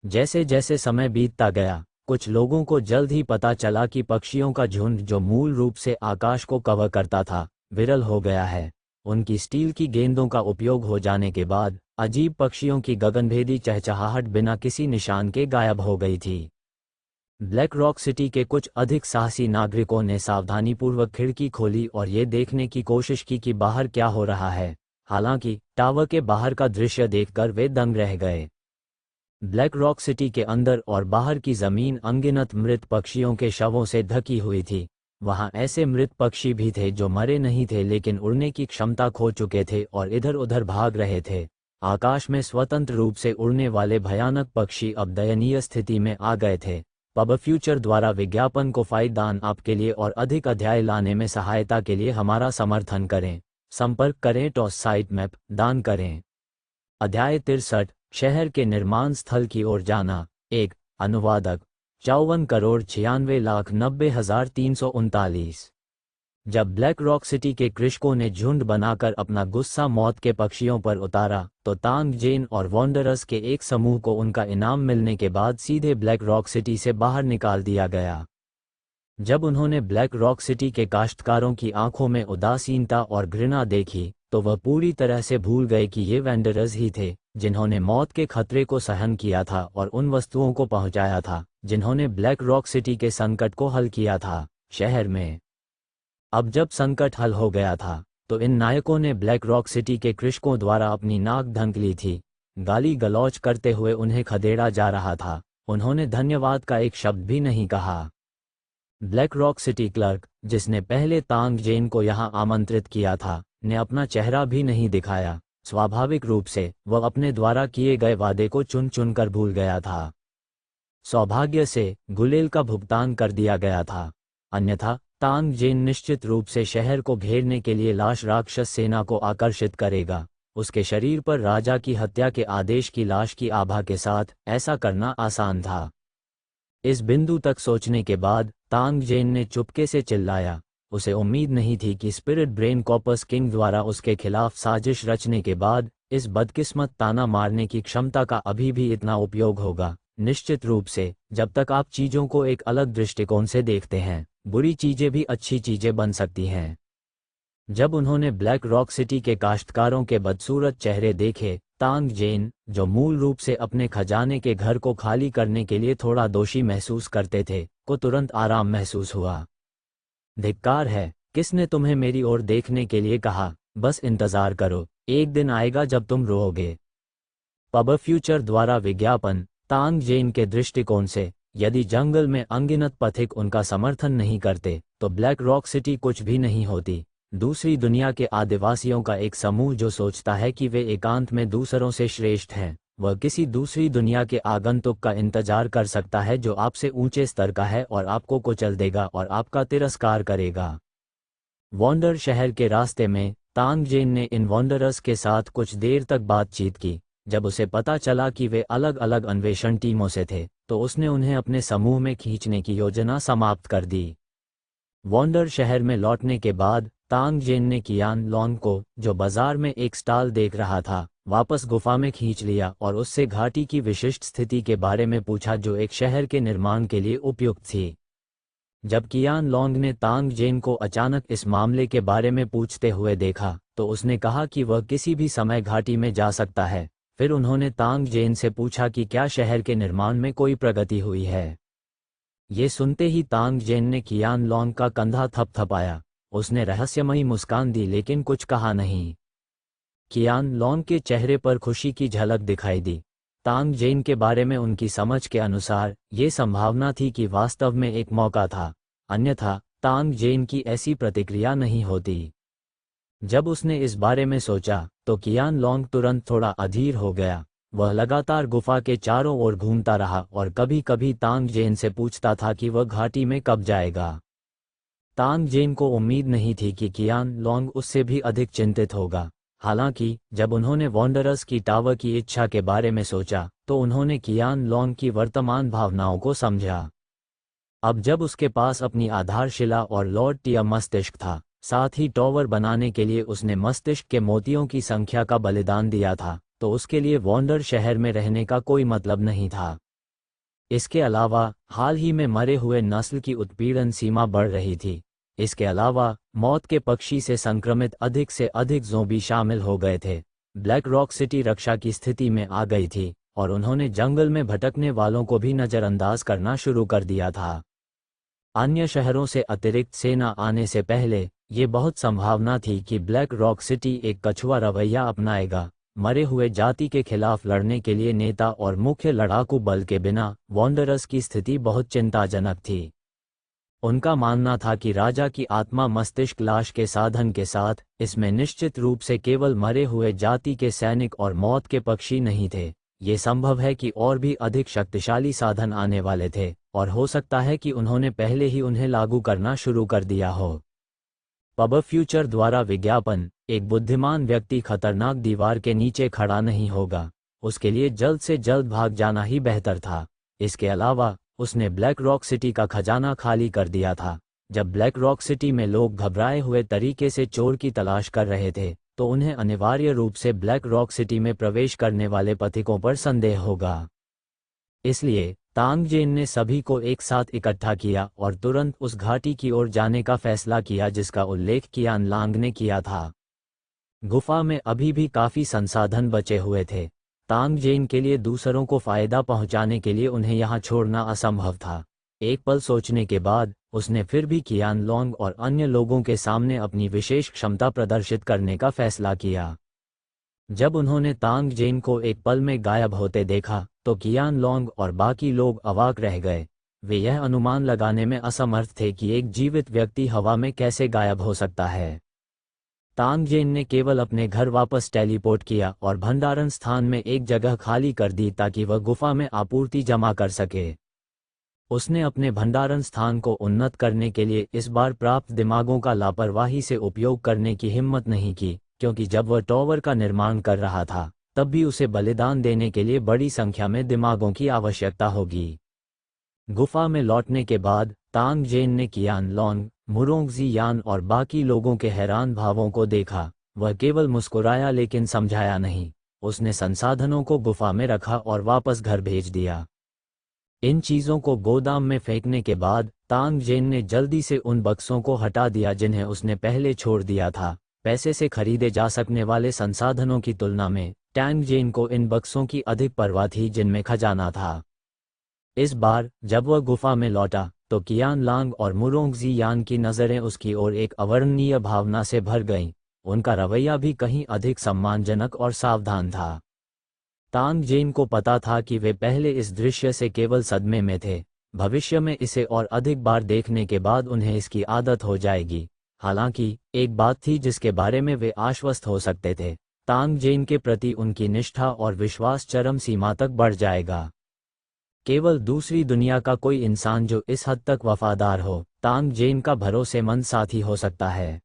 जैसे जैसे समय बीतता गया, कुछ लोगों को जल्द ही पता चला कि पक्षियों का झुंड जो मूल रूप से आकाश को कवर करता था, विरल हो गया है। उनकी स्टील की गेंदों का उपयोग हो जाने के बाद अजीब पक्षियों की गगनभेदी चहचहाहट बिना किसी निशान के गायब हो गई थी। ब्लैक रॉक सिटी के कुछ अधिक साहसी नागरिकों ने सावधानीपूर्वक खिड़की खोली और ये देखने की कोशिश की कि बाहर क्या हो रहा है। हालांकि टावर के बाहर का दृश्य देखकर वे दंग रह गए। ब्लैक रॉक सिटी के अंदर और बाहर की जमीन अनगिनत मृत पक्षियों के शवों से ढकी हुई थी। वहां ऐसे मृत पक्षी भी थे जो मरे नहीं थे लेकिन उड़ने की क्षमता खो चुके थे और इधर उधर भाग रहे थे। आकाश में स्वतंत्र रूप से उड़ने वाले भयानक पक्षी अब दयनीय स्थिति में आ गए थे। पब फ्यूचर द्वारा विज्ञापन को फायदान आपके लिए और अधिक अध्याय लाने में सहायता के लिए हमारा समर्थन करें। संपर्क करें टॉस साइट मैप दान करें। अध्याय 63 शहर के निर्माण स्थल की ओर जाना। एक अनुवादक 54,96,90,339। जब ब्लैक रॉक सिटी के कृषकों ने झुंड बनाकर अपना गुस्सा मौत के पक्षियों पर उतारा तो तांग जेन और वॉन्डरर्स के एक समूह को उनका इनाम मिलने के बाद सीधे ब्लैक रॉक सिटी से बाहर निकाल दिया गया। जब उन्होंने ब्लैक रॉक सिटी के काश्तकारों की आंखों में उदासीनता और घृणा देखी तो वह पूरी तरह से भूल गए कि ये वेंडरर्स ही थे जिन्होंने मौत के खतरे को सहन किया था और उन वस्तुओं को पहुंचाया था जिन्होंने ब्लैक रॉक सिटी के संकट को हल किया था। शहर में अब जब संकट हल हो गया था तो इन नायकों ने ब्लैक रॉक सिटी के कृषकों द्वारा अपनी नाक ढंक ली थी। गाली गलौज करते हुए उन्हें खदेड़ा जा रहा था। उन्होंने धन्यवाद का एक शब्द भी नहीं कहा। ब्लैक रॉक सिटी क्लर्क, जिसने पहले तांग जेन को यहां आमंत्रित किया था, ने अपना चेहरा भी नहीं दिखाया। स्वाभाविक रूप से वह अपने द्वारा किए गए वादे को चुन चुनकर भूल गया था। सौभाग्य से गुलेल का भुगतान कर दिया गया था, अन्यथा तांग जेन निश्चित रूप से शहर को घेरने के लिए लाश राक्षस सेना को आकर्षित करेगा। उसके शरीर पर राजा की हत्या के आदेश की लाश की आभा के साथ ऐसा करना आसान था। इस बिंदु तक सोचने के बाद तांग जेन ने चुपके से चिल्लाया। उसे उम्मीद नहीं थी कि स्पिरिट ब्रेन कॉपर्स किंग द्वारा उसके खिलाफ साजिश रचने के बाद इस बदकिस्मत ताना मारने की क्षमता का अभी भी इतना उपयोग होगा। निश्चित रूप से जब तक आप चीजों को एक अलग दृष्टिकोण से देखते हैं, बुरी चीजें भी अच्छी चीजें बन सकती हैं। जब उन्होंने ब्लैक रॉक सिटी के काश्तकारों के बदसूरत चेहरे देखे, तांग जेन, जो मूल रूप से अपने खजाने के घर को खाली करने के लिए थोड़ा दोषी महसूस करते थे, को तुरंत आराम महसूस हुआ। धिक्कार है, किसने तुम्हें मेरी ओर देखने के लिए कहा? बस इंतजार करो, एक दिन आएगा जब तुम रोओगे। पब फ्यूचर द्वारा विज्ञापन। तांग जेन के दृष्टिकोण से यदि जंगल में अनगिनत पथिक उनका समर्थन नहीं करते तो ब्लैक रॉक सिटी कुछ भी नहीं होती। दूसरी दुनिया के आदिवासियों का एक समूह जो सोचता है कि वे एकांत में दूसरों से श्रेष्ठ हैं, वह किसी दूसरी दुनिया के आगंतुक का इंतजार कर सकता है जो आपसे ऊंचे स्तर का है और आपको कुचल देगा और आपका तिरस्कार करेगा। वॉन्डर शहर के रास्ते में तांग जेन ने इन वॉन्डरर्स के साथ कुछ देर तक बातचीत की। जब उसे पता चला कि वे अलग अलग अन्वेषण टीमों से थे तो उसने उन्हें अपने समूह में खींचने की योजना समाप्त कर दी। वॉन्डर शहर में लौटने के बाद तांग जेन ने कियान लॉन्ग को, जो बाजार में एक स्टॉल देख रहा था, वापस गुफा में खींच लिया और उससे घाटी की विशिष्ट स्थिति के बारे में पूछा जो एक शहर के निर्माण के लिए उपयुक्त थी। जब कियान लॉन्ग ने तांग जेन को अचानक इस मामले के बारे में पूछते हुए देखा तो उसने कहा कि वह किसी भी समय घाटी में जा सकता है। फिर उन्होंने तांग जेन से पूछा कि क्या शहर के निर्माण में कोई प्रगति हुई है। ये सुनते ही तांग जेन ने कियान लॉन्ग का कंधा थपथपाया। उसने रहस्यमयी मुस्कान दी लेकिन कुछ कहा नहीं। कियान लॉन्ग के चेहरे पर खुशी की झलक दिखाई दी। तांग जेन के बारे में उनकी समझ के अनुसार ये संभावना थी कि वास्तव में एक मौका था, अन्यथा तांग जेन की ऐसी प्रतिक्रिया नहीं होती। जब उसने इस बारे में सोचा तो कियान लॉन्ग तुरंत थोड़ा अधीर हो गया। वह लगातार गुफा के चारों ओर घूमता रहा और कभी कभी तांग जेन से पूछता था कि वह घाटी में कब जाएगा। तांग जेन को उम्मीद नहीं थी कि कियान लॉन्ग उससे भी अधिक चिंतित होगा। हालांकि जब उन्होंने वॉन्डरर्स की टावर की इच्छा के बारे में सोचा तो उन्होंने कियान लॉन्ग की वर्तमान भावनाओं को समझा। अब जब उसके पास अपनी आधारशिला और लॉर्ड टिया मस्तिष्क था, साथ ही टॉवर बनाने के लिए उसने मस्तिष्क के मोतियों की संख्या का बलिदान दिया था, तो उसके लिए वॉन्डर शहर में रहने का कोई मतलब नहीं था। इसके अलावा हाल ही में मरे हुए नस्ल की उत्पीड़न सीमा बढ़ रही थी। इसके अलावा मौत के पक्षी से संक्रमित अधिक से अधिक ज़ोंबी शामिल हो गए थे। ब्लैक रॉक सिटी रक्षा की स्थिति में आ गई थी और उन्होंने जंगल में भटकने वालों को भी नज़रअंदाज करना शुरू कर दिया था। अन्य शहरों से अतिरिक्त सेना आने से पहले ये बहुत संभावना थी कि ब्लैक रॉक सिटी एक कछुआ रवैया अपनाएगा। मरे हुए जाति के खिलाफ लड़ने के लिए नेता और मुख्य लड़ाकू बल के बिना वॉन्डरर्स की स्थिति बहुत चिंताजनक थी। उनका मानना था कि राजा की आत्मा मस्तिष्क लाश के साधन के साथ, इसमें निश्चित रूप से केवल मरे हुए जाति के सैनिक और मौत के पक्षी नहीं थे। ये संभव है कि और भी अधिक शक्तिशाली साधन आने वाले थे और हो सकता है कि उन्होंने पहले ही उन्हें लागू करना शुरू कर दिया हो। पब फ्यूचर द्वारा विज्ञापन, एक बुद्धिमान व्यक्ति खतरनाक दीवार के नीचे खड़ा नहीं होगा, उसके लिए जल्द से जल्द भाग जाना ही बेहतर था। इसके अलावा उसने ब्लैक रॉक सिटी का खजाना खाली कर दिया था। जब ब्लैक रॉक सिटी में लोग घबराए हुए तरीके से चोर की तलाश कर रहे थे, तो उन्हें अनिवार्य रूप से ब्लैक रॉक सिटी में प्रवेश करने वाले पथिकों पर संदेह होगा। इसलिए तांग जेन ने सभी को एक साथ इकट्ठा किया और तुरंत उस घाटी की ओर जाने का फैसला किया जिसका उल्लेख कियान लांग ने किया था। गुफा में अभी भी काफी संसाधन बचे हुए थे। तांग जेन के लिए दूसरों को फायदा पहुंचाने के लिए उन्हें यहां छोड़ना असंभव था। एक पल सोचने के बाद उसने फिर भी कियान लोंग और अन्य लोगों के सामने अपनी विशेष क्षमता प्रदर्शित करने का फैसला किया। जब उन्होंने तांग जेन को एक पल में गायब होते देखा तो कियान लोंग और बाकी लोग अवाक रह गए। वे यह अनुमान लगाने में असमर्थ थे कि एक जीवित व्यक्ति हवा में कैसे गायब हो सकता है। तांग जेन ने केवल अपने घर वापस टेलीपोर्ट किया और भंडारण स्थान में एक जगह खाली कर दी ताकि वह गुफा में आपूर्ति जमा कर सके। उसने अपने भंडारण स्थान को उन्नत करने के लिए इस बार प्राप्त दिमागों का लापरवाही से उपयोग करने की हिम्मत नहीं की, क्योंकि जब वह टॉवर का निर्माण कर रहा था तब भी उसे बलिदान देने के लिए बड़ी संख्या में दिमागों की आवश्यकता होगी। गुफा में लौटने के बाद तांग जेन ने कियान लोंग, मुरोंगजी यान और बाकी लोगों के हैरान भावों को देखा। वह केवल मुस्कुराया लेकिन समझाया नहीं। उसने संसाधनों को गुफा में रखा और वापस घर भेज दिया। इन चीज़ों को गोदाम में फेंकने के बाद तांग जेन ने जल्दी से उन बक्सों को हटा दिया जिन्हें उसने पहले छोड़ दिया था। पैसे से खरीदे जा सकने वाले संसाधनों की तुलना में टैंग जेन को इन बक्सों की अधिक परवाह थी जिनमें खजाना था। इस बार जब वह गुफा में लौटा तो कियान लांग और मुरोंगजी यान की नज़रें उसकी ओर एक अवर्णनीय भावना से भर गईं। उनका रवैया भी कहीं अधिक सम्मानजनक और सावधान था। तांग जेन को पता था कि वे पहले इस दृश्य से केवल सदमे में थे। भविष्य में इसे और अधिक बार देखने के बाद उन्हें इसकी आदत हो जाएगी। हालांकि एक बात थी जिसके बारे में वे आश्वस्त हो सकते थे, तांग जेन के प्रति उनकी निष्ठा और विश्वास चरम सीमा तक बढ़ जाएगा। केवल दूसरी दुनिया का कोई इंसान जो इस हद तक वफादार हो, तांग जेन का भरोसेमंद साथी हो सकता है।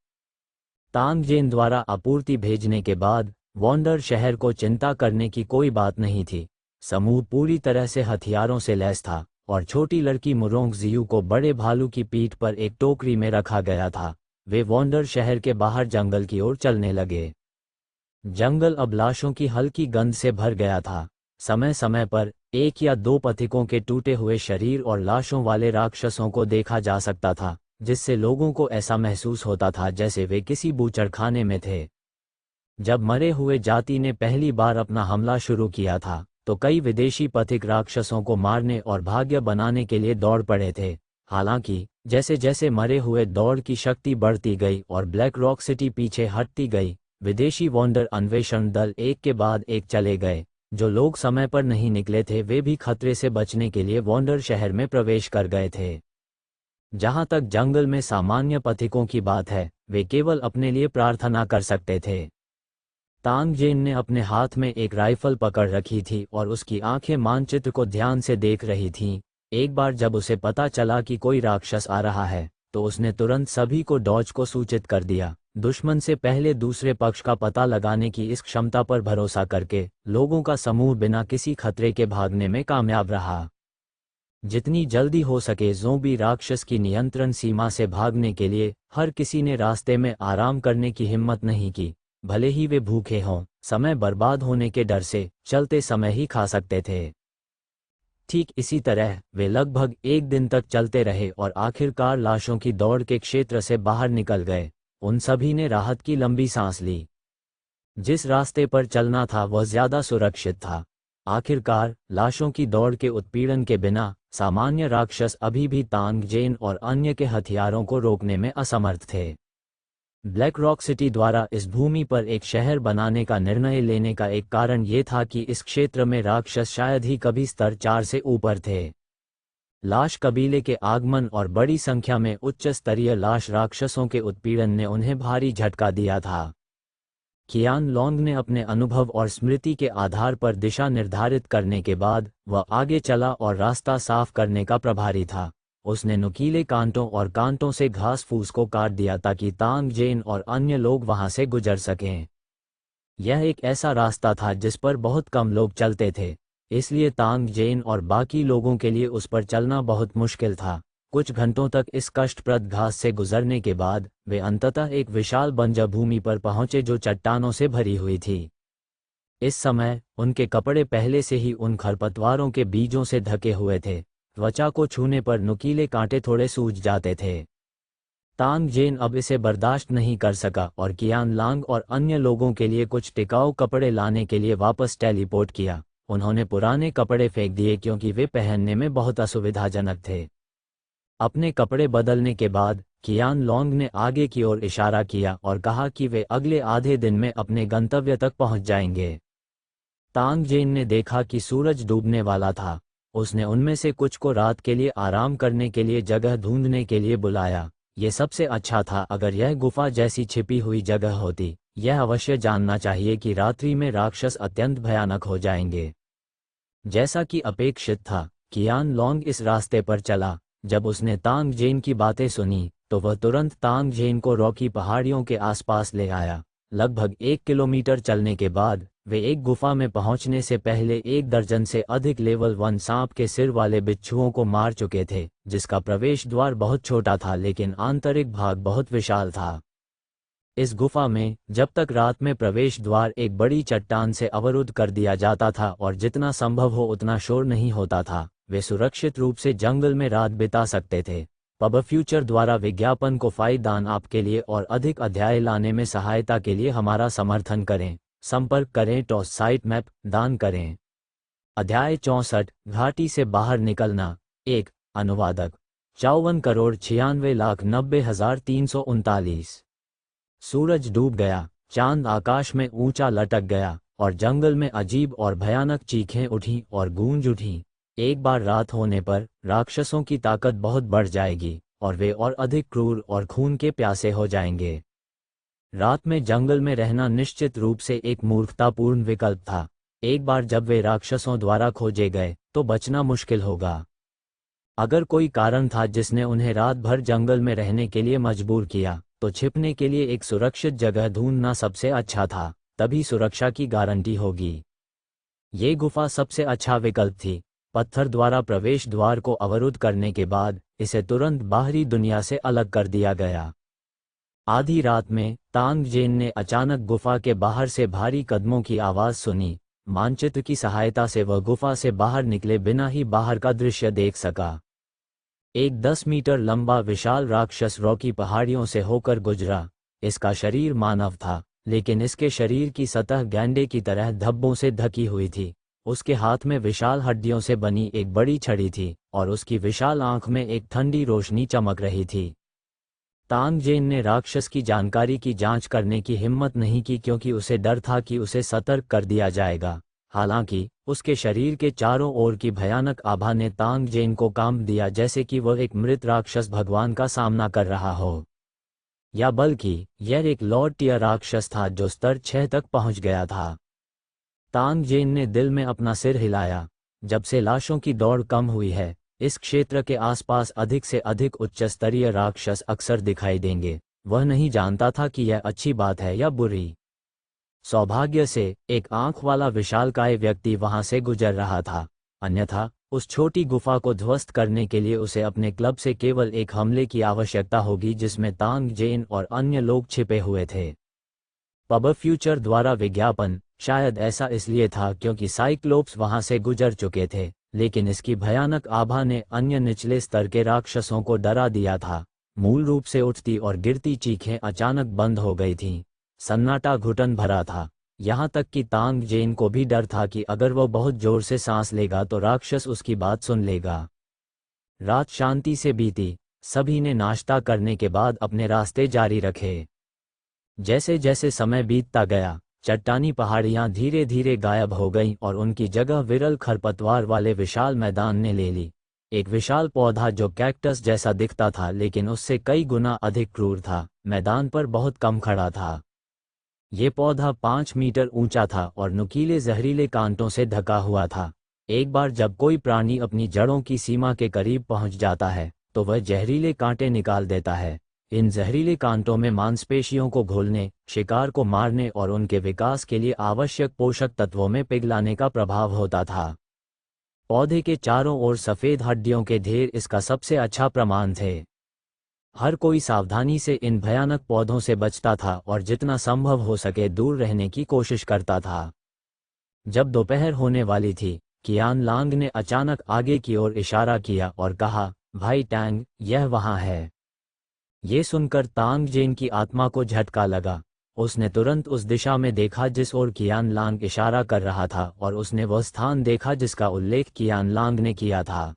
तांग जेन द्वारा आपूर्ति भेजने के बाद वॉन्डर शहर को चिंता करने की कोई बात नहीं थी। समूह पूरी तरह से हथियारों से लैस था और छोटी लड़की मुरोंगजियू को बड़े भालू की पीठ पर एक टोकरी में रखा गया था। वे वॉन्डर शहर के बाहर जंगल की ओर चलने लगे। जंगल अब लाशों की हल्की गंध से भर गया था। समय समय पर एक या दो पथिकों के टूटे हुए शरीर और लाशों वाले राक्षसों को देखा जा सकता था, जिससे लोगों को ऐसा महसूस होता था जैसे वे किसी बूचड़खाने में थे। जब मरे हुए जाति ने पहली बार अपना हमला शुरू किया था तो कई विदेशी पथिक राक्षसों को मारने और भाग्य बनाने के लिए दौड़ पड़े थे। हालांकि जैसे जैसे मरे हुए दौड़ की शक्ति बढ़ती गई और ब्लैक रॉक सिटी पीछे हटती गई, विदेशी वॉन्डर अन्वेषण दल एक के बाद एक चले गए। जो लोग समय पर नहीं निकले थे वे भी खतरे से बचने के लिए वॉन्डर शहर में प्रवेश कर गए थे। जहां तक जंगल में सामान्य पथिकों की बात है, वे केवल अपने लिए प्रार्थना कर सकते थे। तांग जेन ने अपने हाथ में एक राइफल पकड़ रखी थी और उसकी आंखें मानचित्र को ध्यान से देख रही थीं। एक बार जब उसे पता चला कि कोई राक्षस आ रहा है तो उसने तुरंत सभी को डॉज को सूचित कर दिया। दुश्मन से पहले दूसरे पक्ष का पता लगाने की इस क्षमता पर भरोसा करके लोगों का समूह बिना किसी खतरे के भागने में कामयाब रहा। जितनी जल्दी हो सके ज़ोंबी राक्षस की नियंत्रण सीमा से भागने के लिए हर किसी ने रास्ते में आराम करने की हिम्मत नहीं की। भले ही वे भूखे हों, समय बर्बाद होने के डर से चलते समय ही खा सकते थे। ठीक इसी तरह वे लगभग 1 दिन तक चलते रहे और आखिरकार लाशों की दौड़ के क्षेत्र से बाहर निकल गए। उन सभी ने राहत की लंबी सांस ली। जिस रास्ते पर चलना था वह ज्यादा सुरक्षित था। आखिरकार लाशों की दौड़ के उत्पीड़न के बिना सामान्य राक्षस अभी भी तांग जेन और अन्य के हथियारों को रोकने में असमर्थ थे। ब्लैक रॉक सिटी द्वारा इस भूमि पर एक शहर बनाने का निर्णय लेने का एक कारण ये था कि इस क्षेत्र में राक्षस शायद ही कभी स्तर 4 से ऊपर थे। लाश कबीले के आगमन और बड़ी संख्या में उच्च स्तरीय लाश राक्षसों के उत्पीड़न ने उन्हें भारी झटका दिया था। कियान लोंग ने अपने अनुभव और स्मृति के आधार पर दिशा निर्धारित करने के बाद वह आगे चला और रास्ता साफ करने का प्रभारी था। उसने नुकीले कांटों और कांटों से घास फूस को काट दिया ताकि तांग जेन और अन्य लोग वहां से गुजर सकें। यह एक ऐसा रास्ता था जिस पर बहुत कम लोग चलते थे, इसलिए तांग जेन और बाकी लोगों के लिए उस पर चलना बहुत मुश्किल था। कुछ घंटों तक इस कष्टप्रद घास से गुजरने के बाद वे अंततः एक विशाल बंजर भूमि पर पहुंचे जो चट्टानों से भरी हुई थी। इस समय उनके कपड़े पहले से ही उन खरपतवारों के बीजों से ढके हुए थे। त्वचा को छूने पर नुकीले कांटे थोड़े सूज जाते थे। तांग जेन अब इसे बर्दाश्त नहीं कर सका और कियान लांग और अन्य लोगों के लिए कुछ टिकाऊ कपड़े लाने के लिए वापस टेलीपोर्ट किया। उन्होंने पुराने कपड़े फेंक दिए क्योंकि वे पहनने में बहुत असुविधाजनक थे। अपने कपड़े बदलने के बाद कियान लोंग ने आगे की ओर इशारा किया और कहा कि वे अगले आधे दिन में अपने गंतव्य तक पहुंच जाएंगे। तांग जेन ने देखा कि सूरज डूबने वाला था। उसने उनमें से कुछ को रात के लिए आराम करने के लिए जगह ढूंढने के लिए बुलाया। ये सबसे अच्छा था अगर यह गुफा जैसी छिपी हुई जगह होती। यह अवश्य जानना चाहिए कि रात्रि में राक्षस अत्यंत भयानक हो जाएंगे। जैसा कि अपेक्षित था, कियान लोंग इस रास्ते पर चला। जब उसने तांग जेन की बातें सुनी तो वह तुरंत तांग जेन को रॉकी पहाड़ियों के आसपास ले आया। लगभग 1 किलोमीटर चलने के बाद वे एक गुफा में पहुंचने से पहले 1 दर्जन से अधिक लेवल 1 सांप के सिर वाले बिच्छुओं को मार चुके थे, जिसका प्रवेश द्वार बहुत छोटा था लेकिन आंतरिक भाग बहुत विशाल था। इस गुफा में जब तक रात में प्रवेश द्वार एक बड़ी चट्टान से अवरुद्ध कर दिया जाता था और जितना संभव हो उतना शोर नहीं होता था, वे सुरक्षित रूप से जंगल में रात बिता सकते थे। पब फ्यूचर द्वारा विज्ञापन को फायदान आपके लिए और अधिक अध्याय लाने में सहायता के लिए हमारा समर्थन करें। संपर्क करें टॉस साइट मैप दान करें। अध्याय 64 घाटी से बाहर निकलना। 1 अनुवादक 54,96,90,339। सूरज डूब गया, चांद आकाश में ऊंचा लटक गया और जंगल में अजीब और भयानक चीखें उठी और गूंज उठी। एक बार रात होने पर राक्षसों की ताकत बहुत बढ़ जाएगी और वे और अधिक क्रूर और खून के प्यासे हो जाएंगे। रात में जंगल में रहना निश्चित रूप से एक मूर्खतापूर्ण विकल्प था। एक बार जब वे राक्षसों द्वारा खोजे गए तो बचना मुश्किल होगा। अगर कोई कारण था जिसने उन्हें रात भर जंगल में रहने के लिए मजबूर किया, तो छिपने के लिए एक सुरक्षित जगह ढूंढना सबसे अच्छा था। तभी सुरक्षा की गारंटी होगी। ये गुफा सबसे अच्छा विकल्प थी। पत्थर द्वारा प्रवेश द्वार को अवरुद्ध करने के बाद इसे तुरंत बाहरी दुनिया से अलग कर दिया गया। आधी रात में तांग जेन ने अचानक गुफा के बाहर से भारी कदमों की आवाज सुनी। मानचित्र की सहायता से वह गुफा से बाहर निकले बिना ही बाहर का दृश्य देख सका। एक 10 मीटर लंबा विशाल राक्षस रॉकी पहाड़ियों से होकर गुजरा। इसका शरीर मानव था, लेकिन इसके शरीर की सतह गैंडे की तरह धब्बों से ढकी हुई थी। उसके हाथ में विशाल हड्डियों से बनी एक बड़ी छड़ी थी और उसकी विशाल आंख में एक ठंडी रोशनी चमक रही थी। तांग जेन ने राक्षस की जानकारी की जांच करने की हिम्मत नहीं की क्योंकि उसे डर था कि उसे सतर्क कर दिया जाएगा। हालांकि उसके शरीर के चारों ओर की भयानक आभा ने तांग जेन को काम दिया जैसे कि वह एक मृत राक्षस भगवान का सामना कर रहा हो, या बल्कि यह एक लॉर्ड टियर राक्षस था जो स्तर 6 तक पहुंच गया था। तांग जेन ने दिल में अपना सिर हिलाया। जब से लाशों की दौड़ कम हुई है, इस क्षेत्र के आसपास अधिक से अधिक उच्च स्तरीय राक्षस अक्सर दिखाई देंगे। वह नहीं जानता था कि यह अच्छी बात है या बुरी। सौभाग्य से एक आंख वाला विशालकाय व्यक्ति वहां से गुजर रहा था, अन्यथा उस छोटी गुफा को ध्वस्त करने के लिए उसे अपने क्लब से केवल एक हमले की आवश्यकता होगी जिसमें तांग जेन और अन्य लोग छिपे हुए थे। पब फ्यूचर द्वारा विज्ञापन शायद ऐसा इसलिए था क्योंकि साइक्लोप्स वहां से गुजर चुके थे, लेकिन इसकी भयानक आभा ने अन्य निचले स्तर के राक्षसों को डरा दिया था। मूल रूप से उठती और गिरती चीखें अचानक बंद हो गई थीं। सन्नाटा घुटन भरा था, यहाँ तक कि तांग जेन को भी डर था कि अगर वो बहुत जोर से सांस लेगा तो राक्षस उसकी बात सुन लेगा। रात शांति से बीती। सभी ने नाश्ता करने के बाद अपने रास्ते जारी रखे। जैसे जैसे समय बीतता गया, चट्टानी पहाड़ियां धीरे धीरे गायब हो गईं और उनकी जगह विरल खरपतवार वाले विशाल मैदान ने ले ली। एक विशाल पौधा जो कैक्टस जैसा दिखता था लेकिन उससे कई गुना अधिक क्रूर था, मैदान पर बहुत कम खड़ा था। ये पौधा 5 मीटर ऊंचा था और नुकीले जहरीले कांटों से ढका हुआ था। एक बार जब कोई प्राणी अपनी जड़ों की सीमा के करीब पहुंच जाता है तो वह जहरीले कांटे निकाल देता है। इन जहरीले कांटों में मांसपेशियों को घोलने, शिकार को मारने और उनके विकास के लिए आवश्यक पोषक तत्वों में पिघलाने का प्रभाव होता था। पौधे के चारों ओर सफ़ेद हड्डियों के ढेर इसका सबसे अच्छा प्रमाण थे। हर कोई सावधानी से इन भयानक पौधों से बचता था और जितना संभव हो सके दूर रहने की कोशिश करता था। जब दोपहर होने वाली थी, कियान लांग ने अचानक आगे की ओर इशारा किया और कहा, भाई टैंग, यह वहाँ है। ये सुनकर तांग जेन की आत्मा को झटका लगा। उसने तुरंत उस दिशा में देखा जिस ओर कियान लांग इशारा कर रहा था और उसने वह स्थान देखा जिसका उल्लेख कियान लांग ने किया था।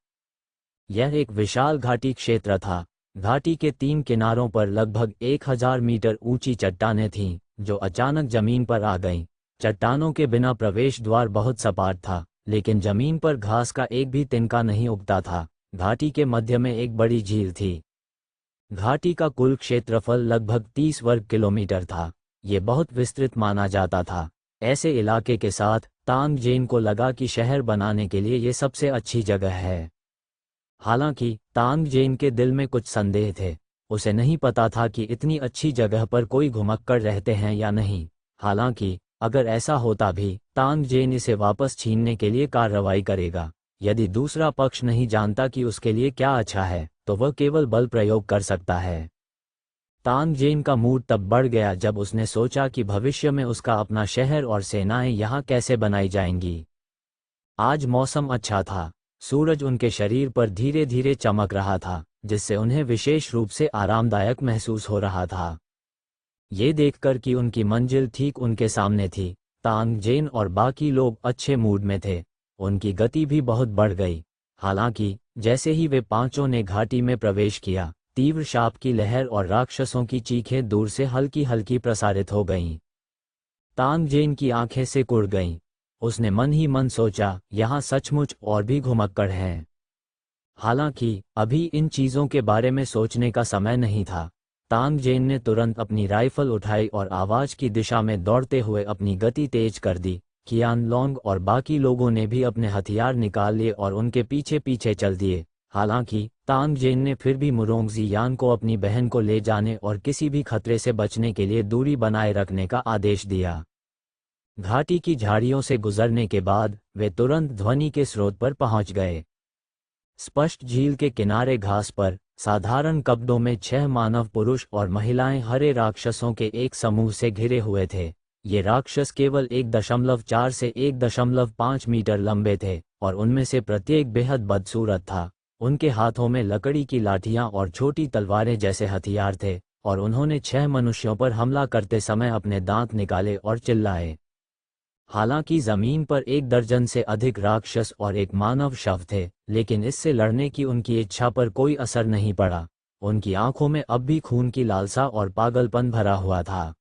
यह एक विशाल घाटी क्षेत्र था। घाटी के 3 किनारों पर लगभग 1000 मीटर ऊंची चट्टानें थीं, जो अचानक जमीन पर आ गईं। चट्टानों के बिना प्रवेश द्वार बहुत सपाट था, लेकिन जमीन पर घास का एक भी तिनका नहीं उगता था। घाटी के मध्य में एक बड़ी झील थी। घाटी का कुल क्षेत्रफल लगभग 30 वर्ग किलोमीटर था। ये बहुत विस्तृत माना जाता था। ऐसे इलाके के साथ तांग जेन को लगा कि शहर बनाने के लिए ये सबसे अच्छी जगह है। हालांकि तांग जेन के दिल में कुछ संदेह थे। उसे नहीं पता था कि इतनी अच्छी जगह पर कोई घुमक्कड़ रहते हैं या नहीं। हालांकि अगर ऐसा होता भी, तांग जेन इसे वापस छीनने के लिए कार्रवाई करेगा। यदि दूसरा पक्ष नहीं जानता कि उसके लिए क्या अच्छा है, तो वह केवल बल प्रयोग कर सकता है। तांग जेन का मूड तब बढ़ गया जब उसने सोचा कि भविष्य में उसका अपना शहर और सेनाएं यहाँ कैसे बनाई जाएंगी। आज मौसम अच्छा था। सूरज उनके शरीर पर धीरे धीरे चमक रहा था, जिससे उन्हें विशेष रूप से आरामदायक महसूस हो रहा था। ये देखकर कि उनकी मंजिल ठीक उनके सामने थी, तांग जेन और बाकी लोग अच्छे मूड में थे। उनकी गति भी बहुत बढ़ गई। हालांकि जैसे ही वे पांचों ने घाटी में प्रवेश किया, तीव्र शाप की लहर और राक्षसों की चीखें दूर से हल्की हल्की प्रसारित हो गईं। तांग जेन की आंखें सिकुड़ गईं। उसने मन ही मन सोचा, यहाँ सचमुच और भी घुमक्कड़ हैं। हालांकि अभी इन चीज़ों के बारे में सोचने का समय नहीं था। तांग जेन ने तुरंत अपनी राइफल उठाई और आवाज़ की दिशा में दौड़ते हुए अपनी गति तेज कर दी। कियान लोंग और बाकी लोगों ने भी अपने हथियार निकाल लिए और उनके पीछे पीछे चल दिए। हालांकि तांग जेन ने फिर भी मुरोंगजी यान को अपनी बहन को ले जाने और किसी भी खतरे से बचने के लिए दूरी बनाए रखने का आदेश दिया। घाटी की झाड़ियों से गुजरने के बाद वे तुरंत ध्वनि के स्रोत पर पहुंच गए। स्पष्ट झील के किनारे घास पर साधारण कपड़ों में 6 मानव पुरुष और महिलाएं हरे राक्षसों के एक समूह से घिरे हुए थे। ये राक्षस केवल 1.4 से 1.5 मीटर लंबे थे और उनमें से प्रत्येक बेहद बदसूरत था। उनके हाथों में लकड़ी की लाठियां और छोटी तलवारें जैसे हथियार थे और उन्होंने 6 मनुष्यों पर हमला करते समय अपने दांत निकाले और चिल्लाए। हालांकि जमीन पर 1 दर्जन से अधिक राक्षस और एक मानव शव थे, लेकिन इससे लड़ने की उनकी इच्छा पर कोई असर नहीं पड़ा। उनकी आंखों में अब भी खून की लालसा और पागलपन भरा हुआ था।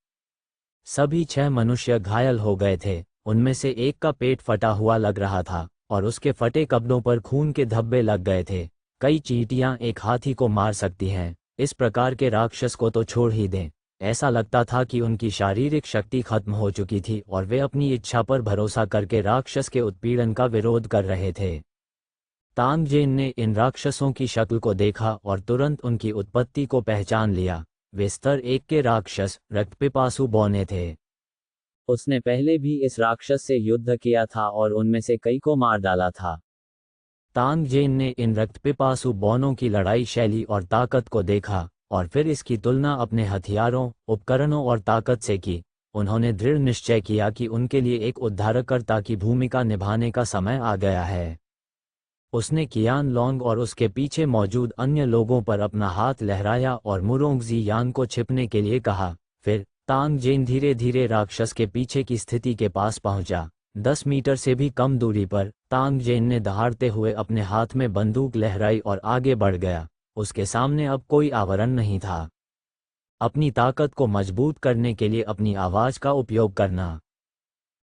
सभी 6 मनुष्य घायल हो गए थे। उनमें से एक का पेट फटा हुआ लग रहा था और उसके फटे कपड़ों पर खून के धब्बे लग गए थे। कई चींटियां एक हाथी को मार सकती हैं, इस प्रकार के राक्षस को तो छोड़ ही दें। ऐसा लगता था कि उनकी शारीरिक शक्ति खत्म हो चुकी थी और वे अपनी इच्छा पर भरोसा करके राक्षस के उत्पीड़न का विरोध कर रहे थे। तांग जेन ने इन राक्षसों की शक्ल को देखा और तुरंत उनकी उत्पत्ति को पहचान लिया। वे स्तर 1 के राक्षस रक्तपिपासु बौने थे। उसने पहले भी इस राक्षस से युद्ध किया था और उनमें से कई को मार डाला था। तांग जेन ने इन रक्तपिपासु बौनों की लड़ाई शैली और ताकत को देखा और फिर इसकी तुलना अपने हथियारों, उपकरणों और ताकत से की। उन्होंने दृढ़ निश्चय किया कि उनके लिए एक उद्धारकर्ता की भूमिका निभाने का समय आ गया है। उसने कियान लोंग और उसके पीछे मौजूद अन्य लोगों पर अपना हाथ लहराया और मुरोंगजी यान को छिपने के लिए कहा। फिर तांग जेन धीरे धीरे राक्षस के पीछे की स्थिति के पास पहुंचा। 10 मीटर से भी कम दूरी पर तांग जेन ने दहाड़ते हुए अपने हाथ में बंदूक लहराई और आगे बढ़ गया। उसके सामने अब कोई आवरण नहीं था। अपनी ताकत को मजबूत करने के लिए अपनी आवाज का उपयोग करना।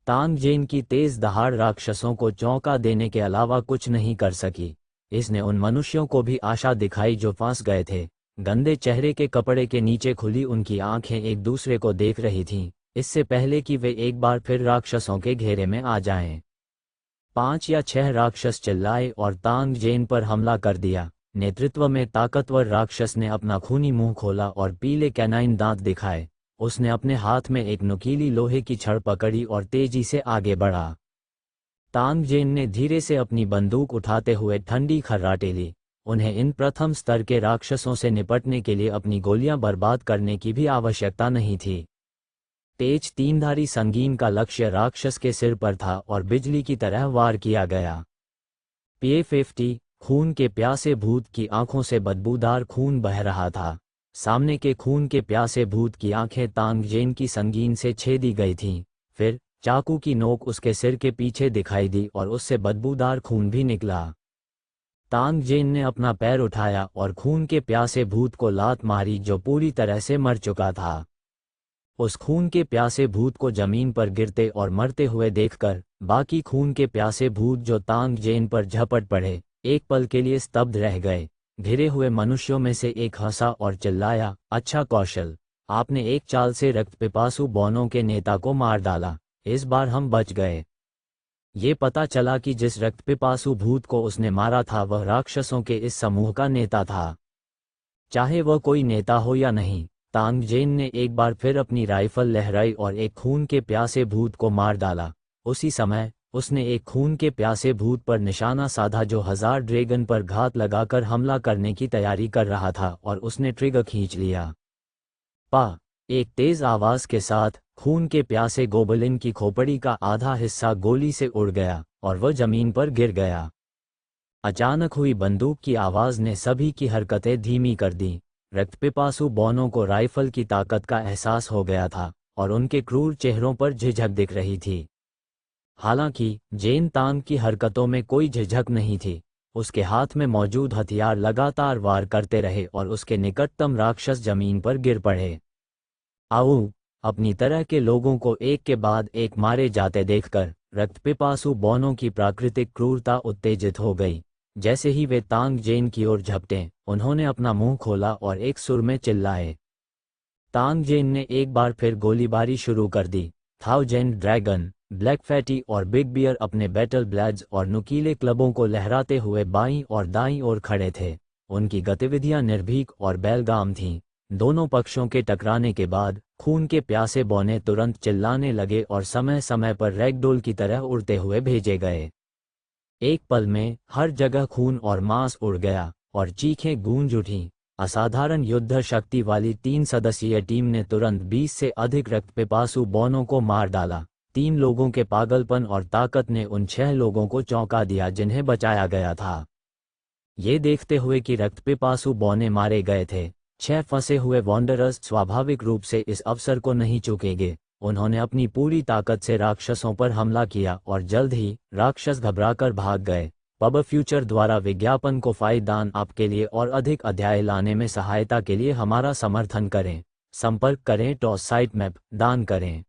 तांग जेन की तेज दहाड़ राक्षसों को चौंका देने के अलावा कुछ नहीं कर सकी। इसने उन मनुष्यों को भी आशा दिखाई जो फंस गए थे। गंदे चेहरे के कपड़े के नीचे खुली उनकी आंखें एक दूसरे को देख रही थीं, इससे पहले कि वे एक बार फिर राक्षसों के घेरे में आ जाएं। 5 या 6 राक्षस चिल्लाए और तांग जेन पर हमला कर दिया। नेतृत्व में ताकतवर राक्षस ने अपना खूनी मुंह खोला और पीले कैनाइन दांत दिखाए। उसने अपने हाथ में एक नुकीली लोहे की छड़ पकड़ी और तेजी से आगे बढ़ा। तांग जेन ने धीरे से अपनी बंदूक उठाते हुए ठंडी खर्राटे ली। उन्हें इन प्रथम स्तर के राक्षसों से निपटने के लिए अपनी गोलियां बर्बाद करने की भी आवश्यकता नहीं थी। तेज तीनधारी संगीन का लक्ष्य राक्षस के सिर पर था और बिजली की तरह वार किया गया। P50 खून के प्यासे भूत की आंखों से बदबूदार खून बह रहा था। सामने के खून के प्यासे भूत की आंखें तांग जेन की संगीन से छेदी गई थीं। फिर चाकू की नोक उसके सिर के पीछे दिखाई दी और उससे बदबूदार खून भी निकला। तांग जेन ने अपना पैर उठाया और खून के प्यासे भूत को लात मारी जो पूरी तरह से मर चुका था। उस खून के प्यासे भूत को जमीन पर गिरते और मरते हुए देखकर बाकी खून के प्यासे भूत जो तांग जेन पर झपट पड़े, एक पल के लिए स्तब्ध रह गए। घिरे हुए मनुष्यों में से एक हंसा और चिल्लाया, अच्छा कौशल, आपने एक चाल से रक्तपिपासु बौनों के नेता को मार डाला। इस बार हम बच गए। ये पता चला कि जिस रक्तपिपासु भूत को उसने मारा था वह राक्षसों के इस समूह का नेता था। चाहे वह कोई नेता हो या नहीं, तांग जेन ने एक बार फिर अपनी राइफल लहराई और एक खून के प्यासे भूत को मार डाला। उसी समय उसने एक खून के प्यासे भूत पर निशाना साधा जो 1000 ड्रैगन पर घात लगाकर हमला करने की तैयारी कर रहा था और उसने ट्रिगर खींच लिया। पा! एक तेज आवाज के साथ खून के प्यासे गोबलिन की खोपड़ी का आधा हिस्सा गोली से उड़ गया और वह जमीन पर गिर गया। अचानक हुई बंदूक की आवाज ने सभी की हरकतें धीमी कर दी। रक्तपिपासु बौनों को राइफल की ताकत का एहसास हो गया था और उनके क्रूर चेहरों पर झिझक दिख रही थी। हालांकि जेन तांग की हरकतों में कोई झिझक नहीं थी। उसके हाथ में मौजूद हथियार लगातार वार करते रहे और उसके निकटतम राक्षस जमीन पर गिर पड़े। आओ! अपनी तरह के लोगों को एक के बाद एक मारे जाते देखकर रक्तपिपासु बौनों की प्राकृतिक क्रूरता उत्तेजित हो गई। जैसे ही वे तांग जेन की ओर झपटे, उन्होंने अपना मुंह खोला और एक सुर में चिल्लाए। तांग जेन ने एक बार फिर गोलीबारी शुरू कर दी। 1000 ड्रैगन, ब्लैक फैटी और बिग बियर अपने बैटल ब्लेड्स और नुकीले क्लबों को लहराते हुए बाईं और दाईं ओर खड़े थे। उनकी गतिविधियां निर्भीक और बेलगाम थीं। दोनों पक्षों के टकराने के बाद खून के प्यासे बौने तुरंत चिल्लाने लगे और समय समय पर रैगडोल की तरह उड़ते हुए भेजे गए। एक पल में हर जगह खून और मांस उड़ गया और चीखें गूंज उठीं। असाधारण युद्ध शक्ति वाली 3 सदस्यीय टीम ने तुरंत 20 से अधिक रक्तपिपासु बौनों को मार डाला। 3 लोगों के पागलपन और ताकत ने उन 6 लोगों को चौंका दिया जिन्हें बचाया गया था। ये देखते हुए कि रक्तपिपासु बौने मारे गए थे, 6 फंसे हुए वॉन्डरर्स स्वाभाविक रूप से इस अवसर को नहीं चूकेंगे। उन्होंने अपनी पूरी ताकत से राक्षसों पर हमला किया और जल्द ही राक्षस घबराकर भाग गए। पब फ्यूचर द्वारा विज्ञापन को फायदान आपके लिए और अधिक अध्याय लाने में सहायता के लिए हमारा समर्थन करें। संपर्क करें टॉस साइट मैप दान करें।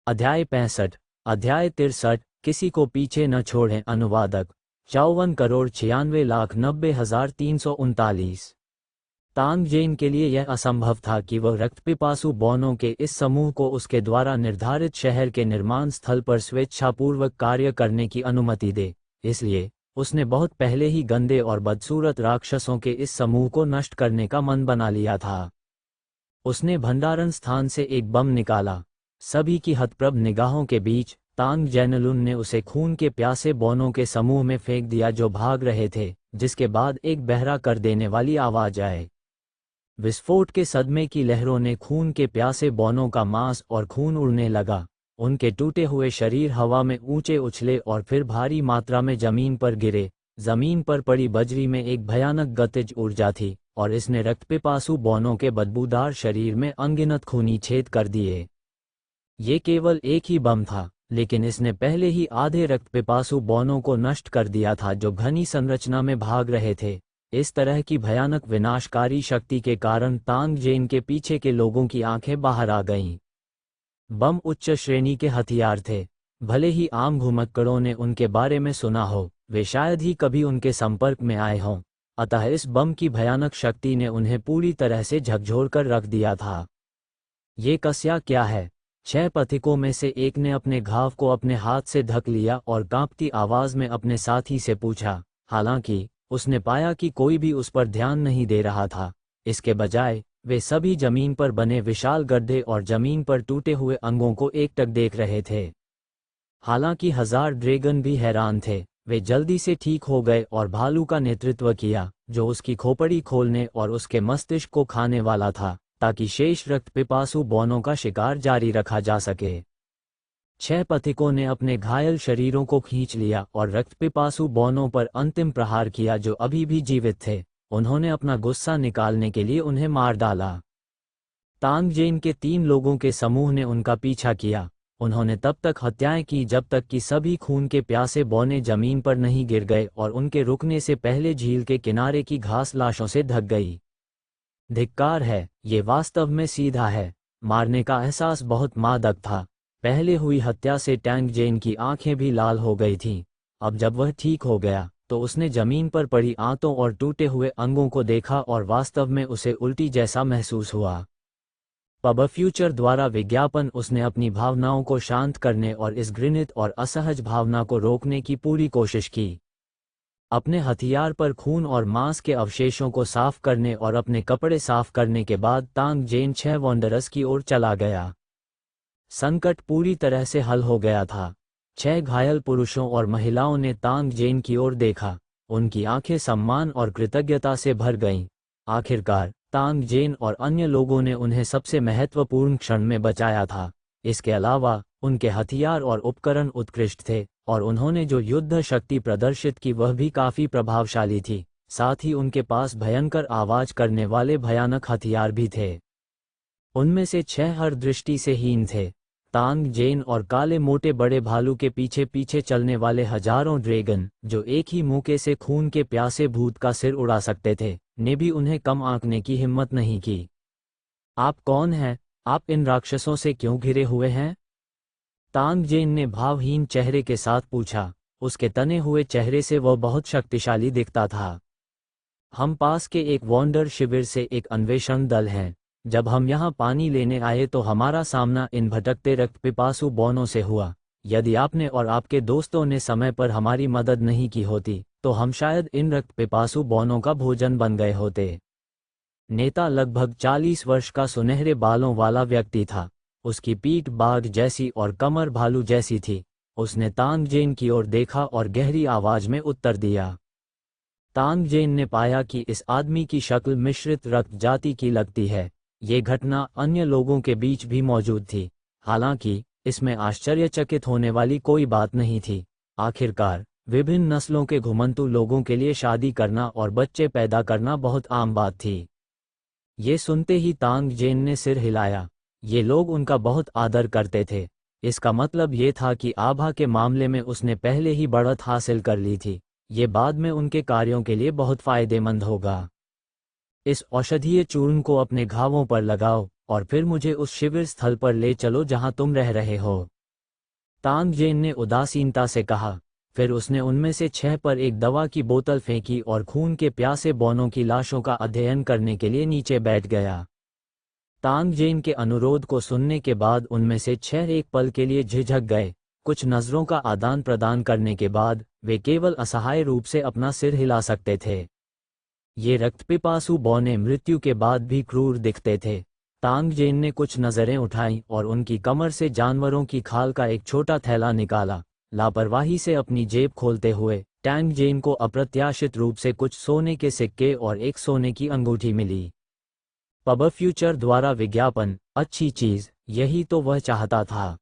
अध्याय 65। अध्याय 63। किसी को पीछे न छोड़ें। अनुवादक 54,96,90,339। तांग जेन के लिए यह असंभव था कि वह रक्तपिपासु बौनों के इस समूह को उसके द्वारा निर्धारित शहर के निर्माण स्थल पर स्वेच्छापूर्वक कार्य करने की अनुमति दे। इसलिए उसने बहुत पहले ही गंदे और बदसूरत राक्षसों के इस समूह को नष्ट करने का मन बना लिया था। उसने भंडारण स्थान से एक बम निकाला। सभी की हतप्रभ निगाहों के बीच तांग जेनलुन ने उसे खून के प्यासे बौनों के समूह में फेंक दिया जो भाग रहे थे, जिसके बाद एक बहरा कर देने वाली आवाज आए। विस्फोट के सदमे की लहरों ने खून के प्यासे बौनों का मांस और खून उड़ने लगा। उनके टूटे हुए शरीर हवा में ऊंचे उछले और फिर भारी मात्रा में जमीन पर गिरे। जमीन पर पड़ी बजरी में एक भयानक गतिज ऊर्जा थी और इसने रक्तपिपासु बौनों के बदबूदार शरीर में अनगिनत खूनी छेद कर दिए। ये केवल एक ही बम था, लेकिन इसने पहले ही आधे रक्तपिपासु बौनों को नष्ट कर दिया था जो घनी संरचना में भाग रहे थे। इस तरह की भयानक विनाशकारी शक्ति के कारण तांग जेन के पीछे के लोगों की आंखें बाहर आ गईं। बम उच्च श्रेणी के हथियार थे। भले ही आम घुमक्कड़ों ने उनके बारे में सुना हो, वे शायद ही कभी उनके संपर्क में आए हों। अतः इस बम की भयानक शक्ति ने उन्हें पूरी तरह से झकझोर कर रख दिया था। ये कसया क्या है? 6 पथिकों में से एक ने अपने घाव को अपने हाथ से ढक लिया और कांपती आवाज में अपने साथी से पूछा। हालांकि उसने पाया कि कोई भी उस पर ध्यान नहीं दे रहा था। इसके बजाय वे सभी जमीन पर बने विशाल गड्ढे और जमीन पर टूटे हुए अंगों को एकटक देख रहे थे। हालांकि 1000 ड्रैगन भी हैरान थे। वे जल्दी से ठीक हो गए और भालू का नेतृत्व किया, जो उसकी खोपड़ी खोलने और उसके मस्तिष्क को खाने वाला था, ताकि शेष रक्तपिपासु बौनों का शिकार जारी रखा जा सके। 6 पथिकों ने अपने घायल शरीरों को खींच लिया और रक्तपिपासु बौनों पर अंतिम प्रहार किया जो अभी भी जीवित थे। उन्होंने अपना गुस्सा निकालने के लिए उन्हें मार डाला। तांग जेन के 3 लोगों के समूह ने उनका पीछा किया। उन्होंने तब तक हत्याएं की जब तक कि सभी खून के प्यासे बौने जमीन पर नहीं गिर गए और उनके रुकने से पहले झील के किनारे की घास लाशों से ढक गई। धिक्कार है, ये वास्तव में सीधा है। मारने का एहसास बहुत मादक था। पहले हुई हत्या से टैंग जेन की आंखें भी लाल हो गई थीं। अब जब वह ठीक हो गया तो उसने जमीन पर पड़ी आंतों और टूटे हुए अंगों को देखा और वास्तव में उसे उल्टी जैसा महसूस हुआ। पब फ्यूचर द्वारा विज्ञापन उसने अपनी भावनाओं को शांत करने और इस घृणित और असहज भावना को रोकने की पूरी कोशिश की। अपने हथियार पर खून और मांस के अवशेषों को साफ करने और अपने कपड़े साफ करने के बाद तांग जेन 6 वॉन्डरर्स की ओर चला गया। संकट पूरी तरह से हल हो गया था। 6 घायल पुरुषों और महिलाओं ने तांग जेन की ओर देखा। उनकी आंखें सम्मान और कृतज्ञता से भर गईं। आखिरकार तांग जेन और अन्य लोगों ने उन्हें सबसे महत्वपूर्ण क्षण में बचाया था। इसके अलावा उनके हथियार और उपकरण उत्कृष्ट थे और उन्होंने जो युद्ध शक्ति प्रदर्शित की वह भी काफी प्रभावशाली थी। साथ ही उनके पास भयंकर आवाज करने वाले भयानक हथियार भी थे। उनमें से 6 हर दृष्टि से हीन थे। तांग जेन और काले मोटे बड़े भालू के पीछे पीछे चलने वाले हजारों ड्रैगन, जो एक ही मौके से खून के प्यासे भूत का सिर उड़ा सकते थे, ने भी उन्हें कम आंकने की हिम्मत नहीं की। आप कौन हैं? आप इन राक्षसों से क्यों घिरे हुए हैं? तांग जेन ने भावहीन चेहरे के साथ पूछा। उसके तने हुए चेहरे से वह बहुत शक्तिशाली दिखता था। हम पास के एक वॉन्डर शिविर से एक अन्वेषण दल हैं। जब हम यहाँ पानी लेने आए तो हमारा सामना इन भटकते रक्तपिपासु बौनों से हुआ। यदि आपने और आपके दोस्तों ने समय पर हमारी मदद नहीं की होती तो हम शायद इन रक्तपिपासु बौनों का भोजन बन गए होते। नेता लगभग 40 वर्ष का सुनहरे बालों वाला व्यक्ति था। उसकी पीठ बाघ जैसी और कमर भालू जैसी थी। उसने तांग जेन की ओर देखा और गहरी आवाज में उत्तर दिया। तांग जेन ने पाया कि इस आदमी की शक्ल मिश्रित रक्त जाति की लगती है। ये घटना अन्य लोगों के बीच भी मौजूद थी, हालांकि इसमें आश्चर्यचकित होने वाली कोई बात नहीं थी। आखिरकार विभिन्न नस्लों के घुमंतू लोगों के लिए शादी करना और बच्चे पैदा करना बहुत आम बात थी। ये सुनते ही तांग जेन ने सिर हिलाया। ये लोग उनका बहुत आदर करते थे। इसका मतलब ये था कि आभा के मामले में उसने पहले ही बढ़त हासिल कर ली थी। ये बाद में उनके कार्यों के लिए बहुत फायदेमंद होगा। इस औषधीय चूर्ण को अपने घावों पर लगाओ और फिर मुझे उस शिविर स्थल पर ले चलो जहां तुम रह रहे हो। तांग जेन ने उदासीनता से कहा। फिर उसने उनमें से 6 पर एक दवा की बोतल फेंकी और खून के प्यासे बौनों की लाशों का अध्ययन करने के लिए नीचे बैठ गया। तांग जेन के अनुरोध को सुनने के बाद उनमें से 6 एक पल के लिए झिझक गए। कुछ नजरों का आदान प्रदान करने के बाद वे केवल असहाय रूप से अपना सिर हिला सकते थे। ये रक्तपिपासु बौने मृत्यु के बाद भी क्रूर दिखते थे। तांग जेन ने कुछ नजरें उठाईं और उनकी कमर से जानवरों की खाल का एक छोटा थैला निकाला। लापरवाही से अपनी जेब खोलते हुए टैंग जेन को अप्रत्याशित रूप से कुछ सोने के सिक्के और एक सोने की अंगूठी मिली। पब फ्यूचर द्वारा विज्ञापन, अच्छी चीज, यही तो वह चाहता था।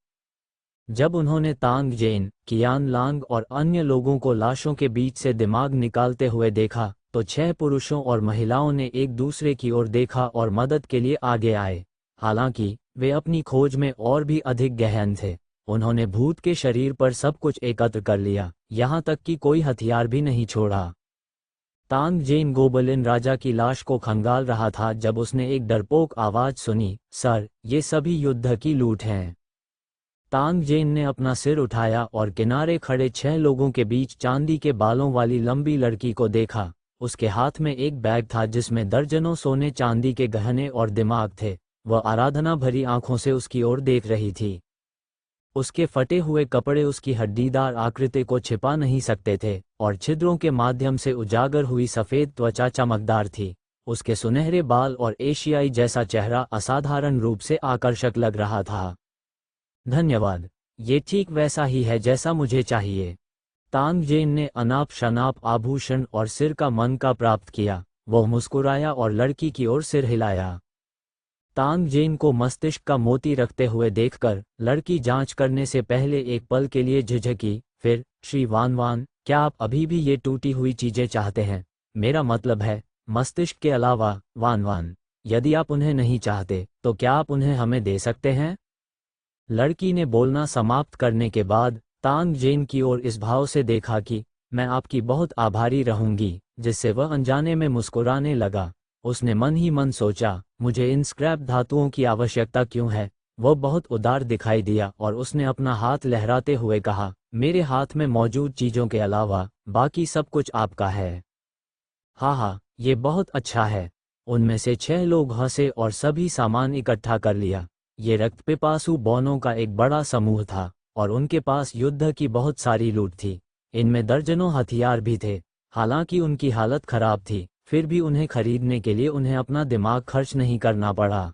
जब उन्होंने तांग जेन, कियान लांग और अन्य लोगों को लाशों के बीच से दिमाग निकालते हुए देखा, तो 6 पुरुषों और महिलाओं ने एक दूसरे की ओर देखा और मदद के लिए आगे आए। हालांकि वे अपनी खोज में और भी अधिक गहन थे। उन्होंने भूत के शरीर पर सब कुछ एकत्र कर लिया, यहाँ तक कि कोई हथियार भी नहीं छोड़ा। तांग जेन गोबलिन राजा की लाश को खंगाल रहा था जब उसने एक डरपोक आवाज सुनी, सर, ये सभी युद्ध की लूट हैं। तांग जेन ने अपना सिर उठाया और किनारे खड़े 6 लोगों के बीच चांदी के बालों वाली लंबी लड़की को देखा। उसके हाथ में एक बैग था जिसमें दर्जनों सोने चांदी के गहने और दिमाग थे। वह आराधना भरी आंखों से उसकी ओर देख रही थी। उसके फटे हुए कपड़े उसकी हड्डीदार आकृति को छिपा नहीं सकते थे और छिद्रों के माध्यम से उजागर हुई सफ़ेद त्वचा चमकदार थी। उसके सुनहरे बाल और एशियाई जैसा चेहरा असाधारण रूप से आकर्षक लग रहा था। धन्यवाद, ये ठीक वैसा ही है जैसा मुझे चाहिए। तांग जेन ने अनाप शनाप आभूषण और सिर का मन का प्राप्त किया। वह मुस्कुराया और लड़की की ओर सिर हिलाया। तांग जेन को मस्तिष्क का मोती रखते हुए देखकर लड़की जांच करने से पहले एक पल के लिए झिझकी। फिर, श्री वान वान, क्या आप अभी भी ये टूटी हुई चीजें चाहते हैं? मेरा मतलब है, मस्तिष्क के अलावा, वान वान। यदि आप उन्हें नहीं चाहते, तो क्या आप उन्हें हमें दे सकते हैं? लड़की ने बोलना समाप्त करने के बाद तांग जेन की ओर इस भाव से देखा कि मैं आपकी बहुत आभारी रहूंगी, जिससे वह अनजाने में मुस्कुराने लगा। उसने मन ही मन सोचा, मुझे इन स्क्रैप धातुओं की आवश्यकता क्यों है? वह बहुत उदार दिखाई दिया और उसने अपना हाथ लहराते हुए कहा, मेरे हाथ में मौजूद चीजों के अलावा बाकी सब कुछ आपका है। हाँ, ये बहुत अच्छा है। उनमें से 6 लोग हंसे और सभी सामान इकट्ठा कर लिया। ये रक्तपिपासु बौनों का एक बड़ा समूह था और उनके पास युद्ध की बहुत सारी लूट थी। इनमें दर्जनों हथियार भी थे। हालांकि उनकी हालत खराब थी, फिर भी उन्हें खरीदने के लिए उन्हें अपना दिमाग खर्च नहीं करना पड़ा।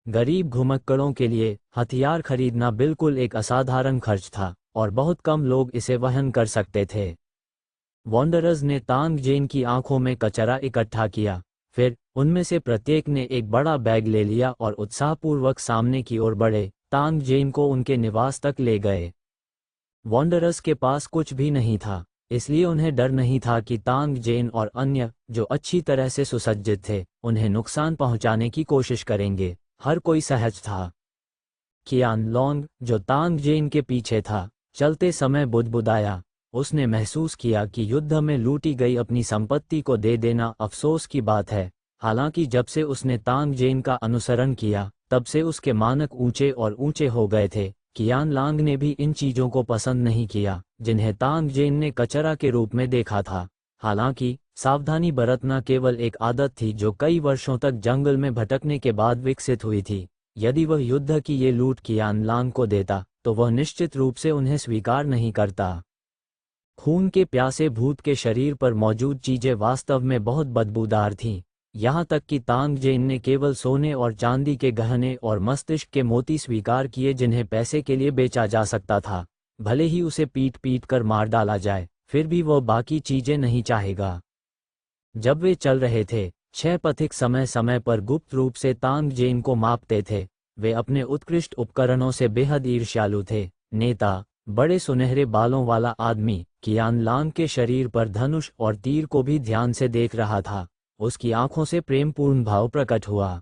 गरीब घुमक्कड़ों के लिए हथियार खरीदना बिल्कुल एक असाधारण खर्च था और बहुत कम लोग इसे वहन कर सकते थे। वॉन्डरर्स ने तांग जेन की आंखों में कचरा इकट्ठा किया। फिर उनमें से प्रत्येक ने एक बड़ा बैग ले लिया और उत्साहपूर्वक सामने की ओर बढ़े। तांग जेन को उनके निवास तक ले गए। वॉन्डरर्स के पास कुछ भी नहीं था, इसलिए उन्हें डर नहीं था कि तांग जेन और अन्य, जो अच्छी तरह से सुसज्जित थे, उन्हें नुकसान पहुंचाने की कोशिश करेंगे। हर कोई सहज था। कियान लोंग, जो तांग जेन के पीछे था, चलते समय बुदबुदाया। उसने महसूस किया कि युद्ध में लूटी गई अपनी संपत्ति को दे देना अफसोस की बात है। हालांकि जब से उसने तांग जेन का अनुसरण किया, तब से उसके मानक ऊंचे और ऊंचे हो गए थे। कियान लांग ने भी इन चीजों को पसंद नहीं किया, जिन्हें तांग जेन ने कचरा के रूप में देखा था। हालांकि सावधानी बरतना केवल एक आदत थी जो कई वर्षों तक जंगल में भटकने के बाद विकसित हुई थी। यदि वह युद्ध की ये लूट कियान लांग को देता, तो वह निश्चित रूप से उन्हें स्वीकार नहीं करता। खून के प्यासे भूत के शरीर पर मौजूद चीजें वास्तव में बहुत बदबूदार थीं। यहाँ तक कि तांग जेन ने केवल सोने और चांदी के गहने और मस्तिष्क के मोती स्वीकार किए जिन्हें पैसे के लिए बेचा जा सकता था। भले ही उसे पीट पीट कर मार डाला जाए, फिर भी वह बाकी चीजें नहीं चाहेगा। जब वे चल रहे थे, 6 पथिक समय समय पर गुप्त रूप से तांग जेन को मापते थे। वे अपने उत्कृष्ट उपकरणों से बेहद ईर्ष्यालु थे। नेता, बड़े सुनहरे बालों वाला आदमी, कियान लांग के शरीर पर धनुष और तीर को भी ध्यान से देख रहा था। उसकी आंखों से प्रेमपूर्ण भाव प्रकट हुआ।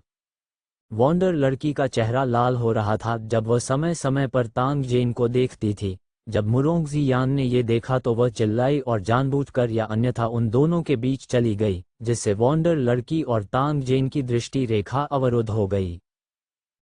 वॉन्डर लड़की का चेहरा लाल हो रहा था जब वह समय समय पर तांग जेन को देखती थी। जब मुरोंगजी यान ने ये देखा तो वह चिल्लाई और जानबूझकर या अन्यथा उन दोनों के बीच चली गई, जिससे वॉन्डर लड़की और तांग जेन की दृष्टि रेखा अवरुद्ध हो गई।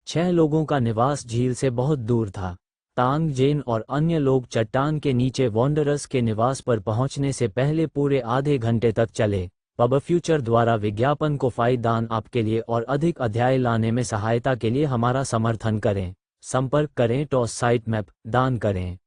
6 लोगों का निवास झील से बहुत दूर था। तांग जेन और अन्य लोग चट्टान के नीचे वॉन्डरर्स के निवास पर पहुंचने से पहले पूरे आधे घंटे तक चले। पब फ्यूचर द्वारा विज्ञापन को फायदान आपके लिए और अधिक अध्याय लाने में सहायता के लिए हमारा समर्थन करें। संपर्क करें। टॉस साइट मैप दान करें।